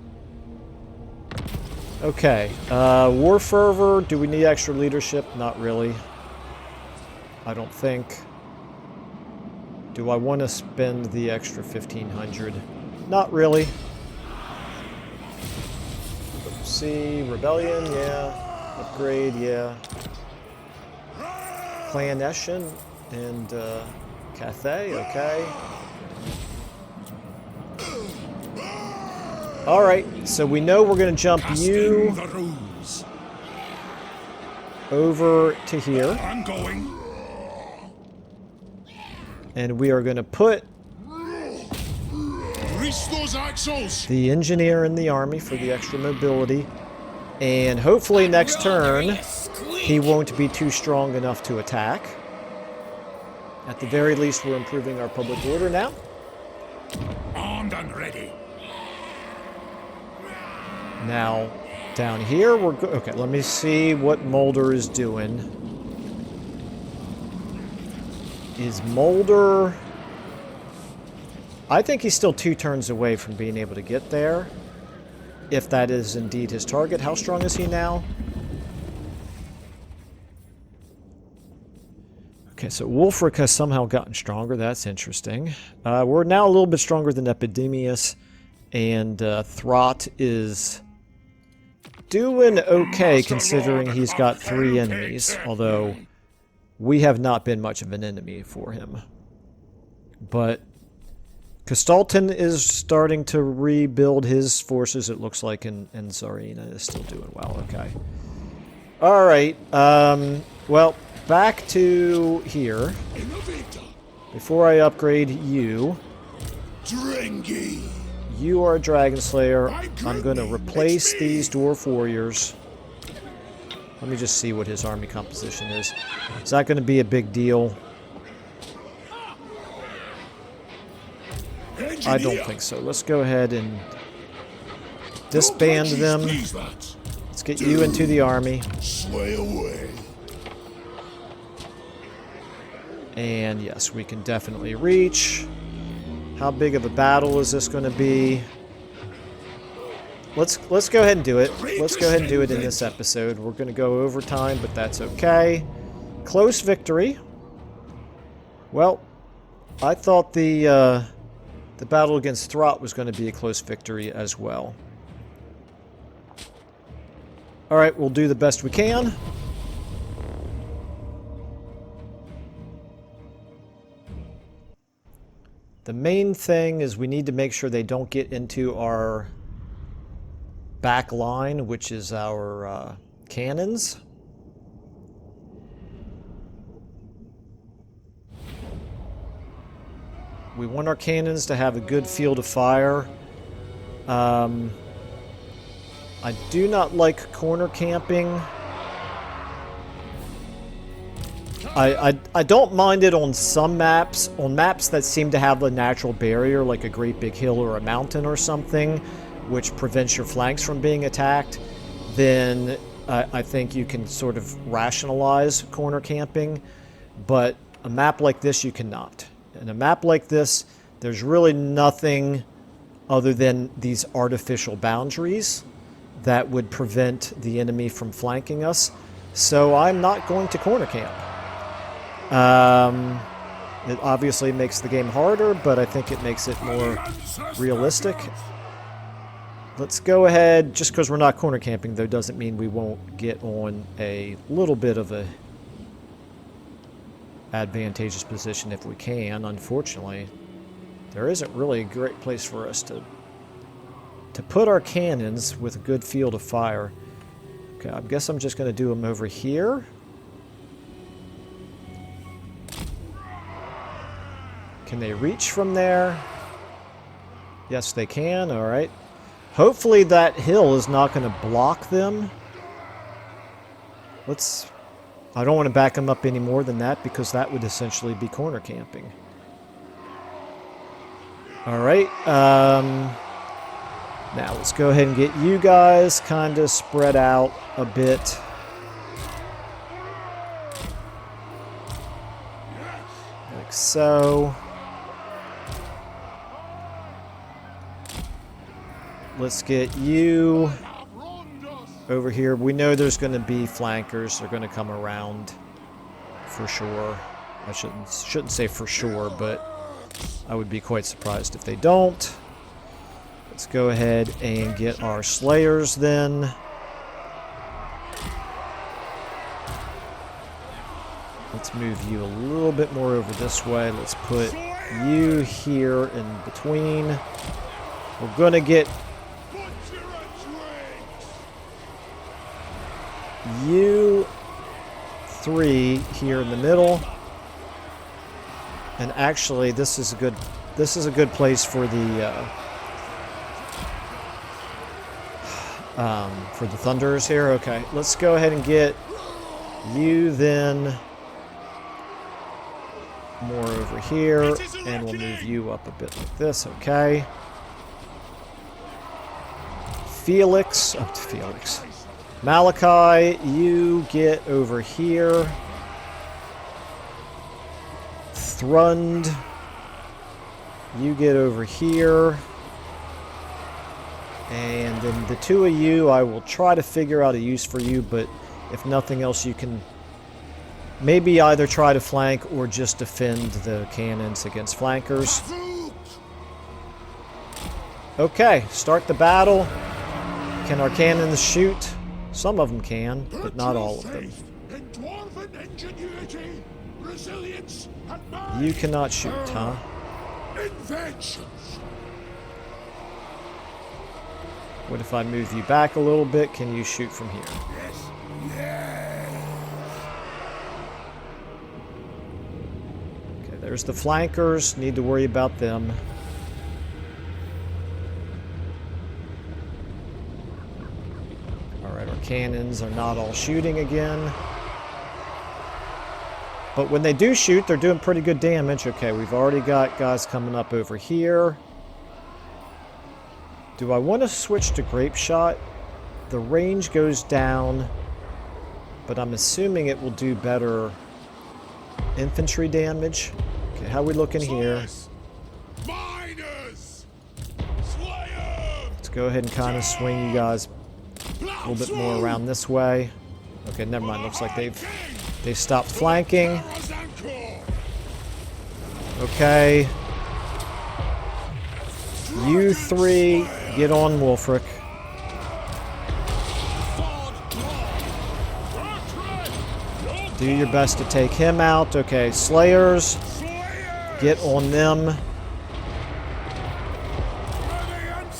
Speaker 1: Okay. War Fervor. Do we need extra leadership? Not really. I don't think. Do I want to spend the extra 1,500? Not really. See, Rebellion, yeah. Upgrade, yeah. Clan Eshin and Cathay, okay. Alright, so we know we're going to jump you over to here.
Speaker 2: I'm going.
Speaker 1: And we are going to put
Speaker 2: Those axles.
Speaker 1: the engineer in the army for the extra mobility. And hopefully next turn he won't be too strong enough to attack. At the very least, we're improving our public order now.
Speaker 2: Armed and ready.
Speaker 1: Now, down here, we're good. Okay, let me see what Mulder is doing. Is Mulder... I think he's still 2 turns away from being able to get there. If that is indeed his target. How strong is he now? Okay, so Wulfric has somehow gotten stronger. That's interesting. We're now a little bit stronger than Epidemius. And Throt is doing okay considering he's got 3 enemies, although we have not been much of an enemy for him. But Kastalton is starting to rebuild his forces, it looks like, and Tsarina is still doing well. Okay. Alright, well, back to here. Before I upgrade you,
Speaker 2: Drengi.
Speaker 1: you are a Dragon Slayer. I'm going to replace these Dwarf Warriors. Let me just see what his army composition is. Is that going to be a big deal? I don't think so. Let's go ahead and disband them. Let's get you into the army.
Speaker 2: Slay away.
Speaker 1: And yes, we can definitely reach. How big of a battle is this going to be? Let's go ahead and do it. Let's go ahead and do it in this episode. We're going to go overtime, but that's okay. Close victory. Well, I thought the battle against Throt was going to be a close victory as well. Alright, we'll do the best we can. The main thing is we need to make sure they don't get into our back line, which is our cannons. We want our cannons to have a good field of fire. I do not like corner camping. I don't mind it on some maps. On maps that seem to have a natural barrier, like a great big hill or a mountain or something, which prevents your flanks from being attacked, then I think you can sort of rationalize corner camping. But a map like this, you cannot. In a map like this, there's really nothing other than these artificial boundaries that would prevent the enemy from flanking us. So I'm not going to corner camp. It obviously makes the game harder, but I think it makes it more realistic. Let's go ahead. Just because we're not corner camping, though, doesn't mean we won't get on a little bit of a advantageous position if we can. Unfortunately, there isn't really a great place for us to put our cannons with a good field of fire. Okay, I guess I'm just going to do them over here. Can they reach from there? Yes, they can. All right. Hopefully that hill is not going to block them. I don't want to back them up any more than that because that would essentially be corner camping. All right. Now let's go ahead and get you guys kind of spread out a bit. Like so. Let's get you over here. We know there's going to be flankers. They're going to come around for sure. I shouldn't say for sure, but I would be quite surprised if they don't. Let's go ahead and get our Slayers then. Let's move you a little bit more over this way. Let's put you here in between. We're going to get you 3 here in the middle. And actually, this is a good place for the Thunderers here. Okay, let's go ahead and get you then more over here, and we'll move you up a bit like this. Okay. Felix. Malakai, you get over here. Thrund, you get over here. And then the 2 of you, I will try to figure out a use for you, but if nothing else, you can maybe either try to flank or just defend the cannons against flankers. Okay, start the battle. Can our cannons shoot? Some of them can, but not all of them.
Speaker 2: In dwarven ingenuity, resilience, and
Speaker 1: You cannot shoot, huh?
Speaker 2: inventions.
Speaker 1: What if I move you back a little bit? Can you shoot from here? Okay, there's the flankers. Need to worry about them. Alright, our cannons are not all shooting again. But when they do shoot, they're doing pretty good damage. Okay, we've already got guys coming up over here. Do I want to switch to grape shot? The range goes down, but I'm assuming it will do better infantry damage. Okay, how are we looking here?
Speaker 2: Miners,
Speaker 1: Let's go ahead and kind of swing you guys a little bit more around this way. Okay, never mind. Looks like they've stopped flanking. Okay. You three, get on Wolfric. Do your best to take him out. Okay, Slayers, get on them.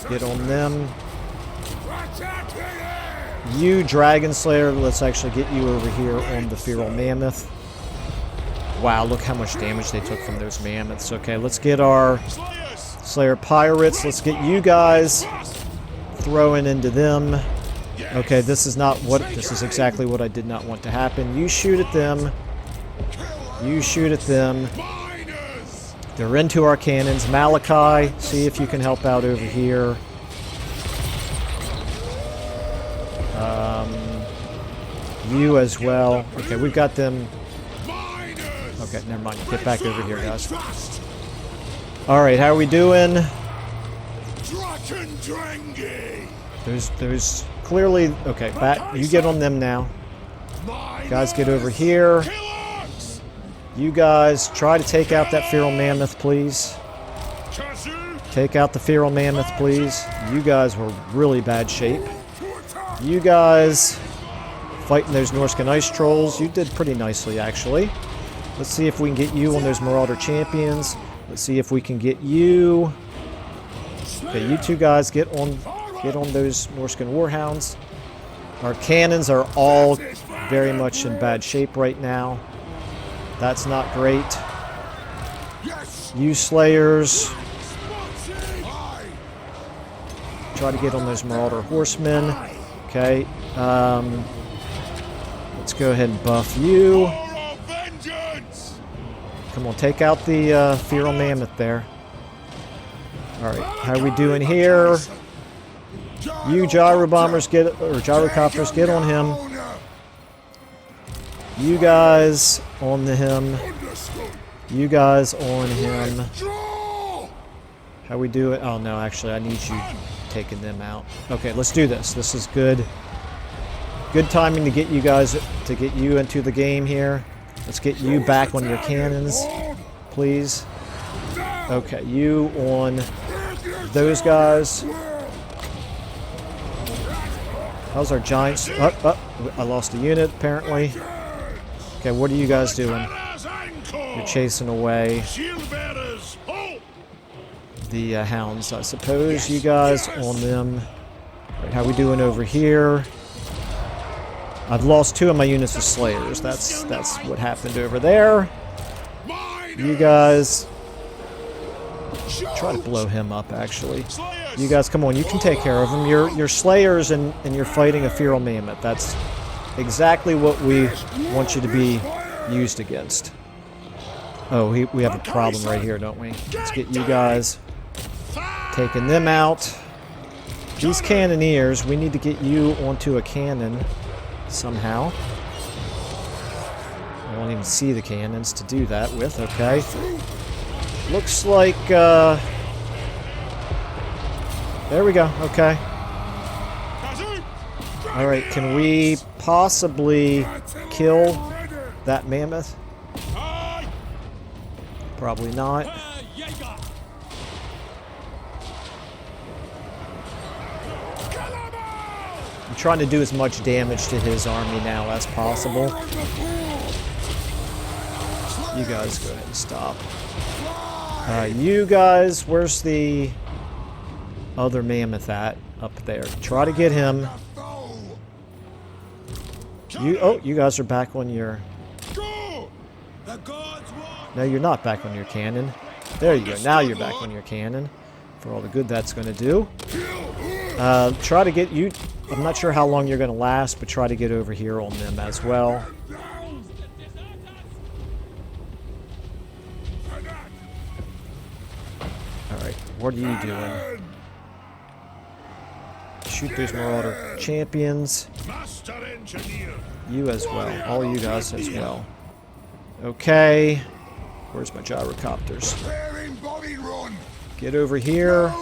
Speaker 1: Get on them. You, Dragon Slayer, let's actually get you over here on the Feral Mammoth. Wow, look how much damage they took from those mammoths. Okay, let's get our Slayer Pirates. Let's get you guys throwing into them. Okay, this is exactly what I did not want to happen. You shoot at them. You shoot at them. They're into our cannons. Malakai, see if you can help out over here. You as well. Okay, we've got them. Okay, never mind. Get back over here, guys. Alright, how are we doing? There's clearly... Okay, you get on them now. Guys, get over here. You guys, try to take out that Feral Mammoth, please. Take out the Feral Mammoth, please. You guys were really bad shape. You guys... fighting those Norscan Ice Trolls. You did pretty nicely, actually. Let's see if we can get you on those Marauder Champions. Let's see if we can get you. Okay, you two guys get on those Norscan Warhounds. Our cannons are all very much in bad shape right now. That's not great. You Slayers. Try to get on those Marauder Horsemen. Okay. Let's go ahead and buff you. Come on, take out the Feral Mammoth there. Alright, how are we doing here? You Gyro Bombers Gyrocopters, get on him. You guys on him. You guys on him. How we do it? Oh no, actually I need you taking them out. Okay, let's do this. This is good. Good timing to get you guys, to get you into the game here. Let's get you back on your cannons, please. Okay, you on those guys. How's our giants? I lost a unit, apparently. Okay, what are you guys doing? You're chasing away the hounds, I suppose. You guys on them. Right, how we doing over here? I've lost 2 of my units of Slayers. That's what happened over there. You guys... Try to blow him up, actually. You guys, come on, you can take care of him. You're Slayers and you're fighting a Feral Mammoth. That's exactly what we want you to be used against. Oh, we have a problem right here, don't we? Let's get you guys taking them out. These cannoneers, we need to get you onto a cannon somehow. I don't even see the cannons to do that with, okay. Looks like, there we go, okay. Alright, can we possibly kill that mammoth? Probably not. I'm trying to do as much damage to his army now as possible. You guys go ahead and stop. You guys, where's the other mammoth at? Up there. Try to get him. You guys are back on your... No, you're not back on your cannon. There you go. Now you're back on your cannon. For all the good that's going to do. Try to get you... I'm not sure how long you're going to last, but try to get over here on them as well. Alright, what are you doing? Shoot those Marauder champions. You as well. All you guys as well. Okay. Where's my gyrocopters? Get over here.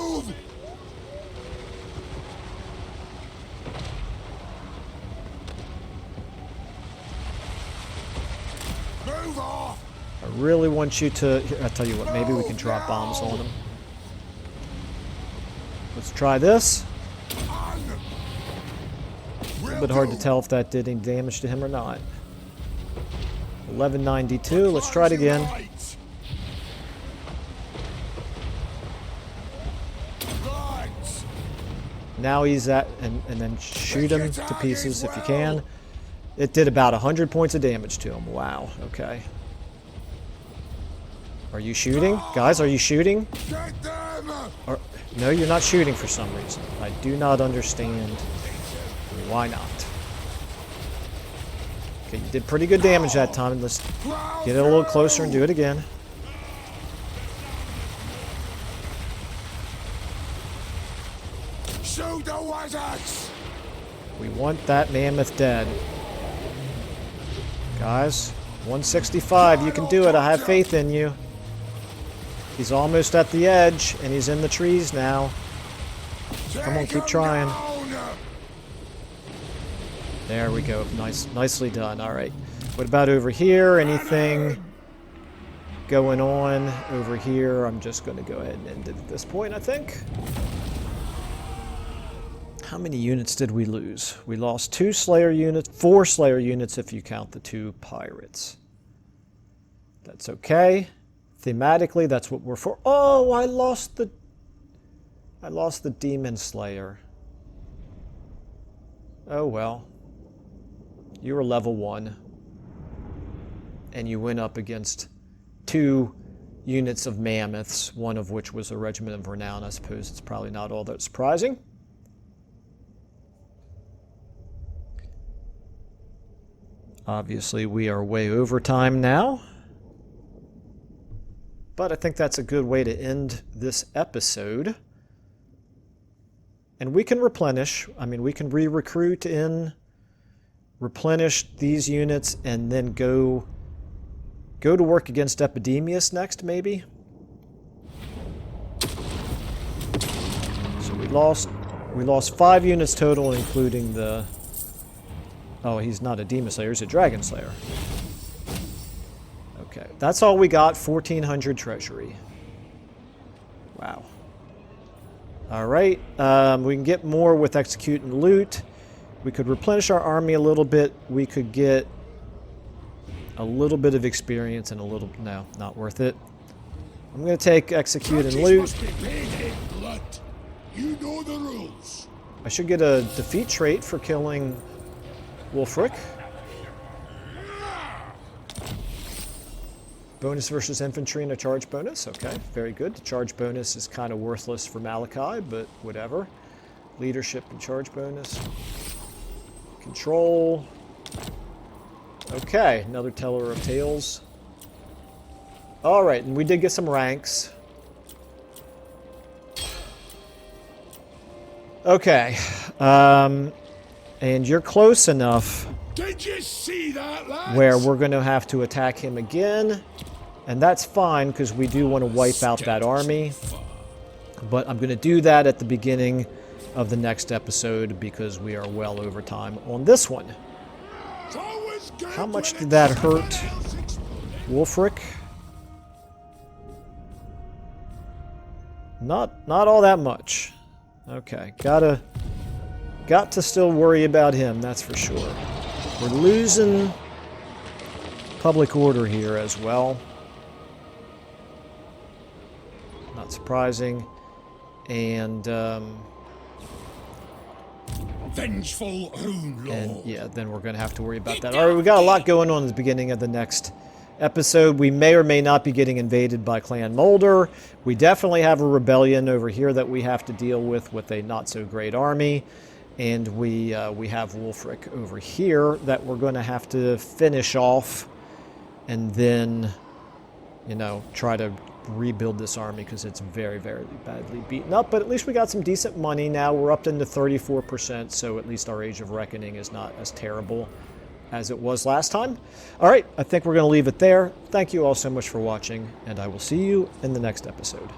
Speaker 1: I really want you to... Here, I'll tell you what, maybe we can drop bombs on them. Let's try this. A little bit hard to tell if that did any damage to him or not. 1192, let's try it again. Now he's at... And then shoot him to pieces if you can. It did about 100 points of damage to him. Wow, okay. Are you shooting? Guys, are you shooting? No, you're not shooting for some reason. I do not understand why not. Okay, you did pretty good damage that time. Let's get it a little closer and do it again. We want that mammoth dead. Guys, 165, you can do it. I have faith in you. He's almost at the edge, and he's in the trees now. Come on, keep trying. There we go. Nicely done. All right. What about over here? Anything going on over here? I'm just going to go ahead and end it at this point, I think. How many units did we lose? We lost 2 Slayer units, 4 Slayer units if you count the 2 pirates. That's okay. Thematically, that's what we're for. Oh, I lost the Demon Slayer. Oh well. You were level 1. And you went up against 2 units of mammoths, one of which was a regiment of renown. I suppose it's probably not all that surprising. Obviously, we are way over time now. But I think that's a good way to end this episode. And we can replenish. I mean, we can re-recruit in, replenish these units, and then go to work against Epidemius next, maybe. So we lost 5 units total, including the... Oh, he's not a Demon Slayer, he's a Dragon Slayer. Okay, that's all we got, 1,400 treasury. Wow. Alright, we can get more with execute and loot. We could replenish our army a little bit. We could get a little bit of experience and a little... No, not worth it. I'm going to take execute and loot.
Speaker 2: You know the rules.
Speaker 1: I should get a defeat trait for killing Wulfric. Bonus versus infantry and a charge bonus. Okay, very good. The charge bonus is kind of worthless for Malakai, but whatever. Leadership and charge bonus. Control. Okay, another teller of tales. Alright, and we did get some ranks. Okay. And you're close enough.
Speaker 2: Did you see that, lads?
Speaker 1: Where we're going to have to attack him again. And that's fine, because we do want to wipe out that army. But I'm going to do that at the beginning of the next episode, because we are well over time on this one. How much did that hurt Wulfric? Not all that much. Okay, gotta got to still worry about him, that's for sure. We're losing public order here as well. Not surprising. And,
Speaker 2: Vengeful Rune Lord.
Speaker 1: and yeah, then we're going to have to worry about that. All right, we got a lot going on at the beginning of the next episode. We may or may not be getting invaded by Clan Mulder. We definitely have a rebellion over here that we have to deal with a not-so-great army. And we have Wulfric over here that we're going to have to finish off and then, you know, try to rebuild this army because it's very, very badly beaten up. But at least we got some decent money now. We're up into 34%, so at least our Age of Reckoning is not as terrible as it was last time. All right, I think we're going to leave it there. Thank you all so much for watching, and I will see you in the next episode.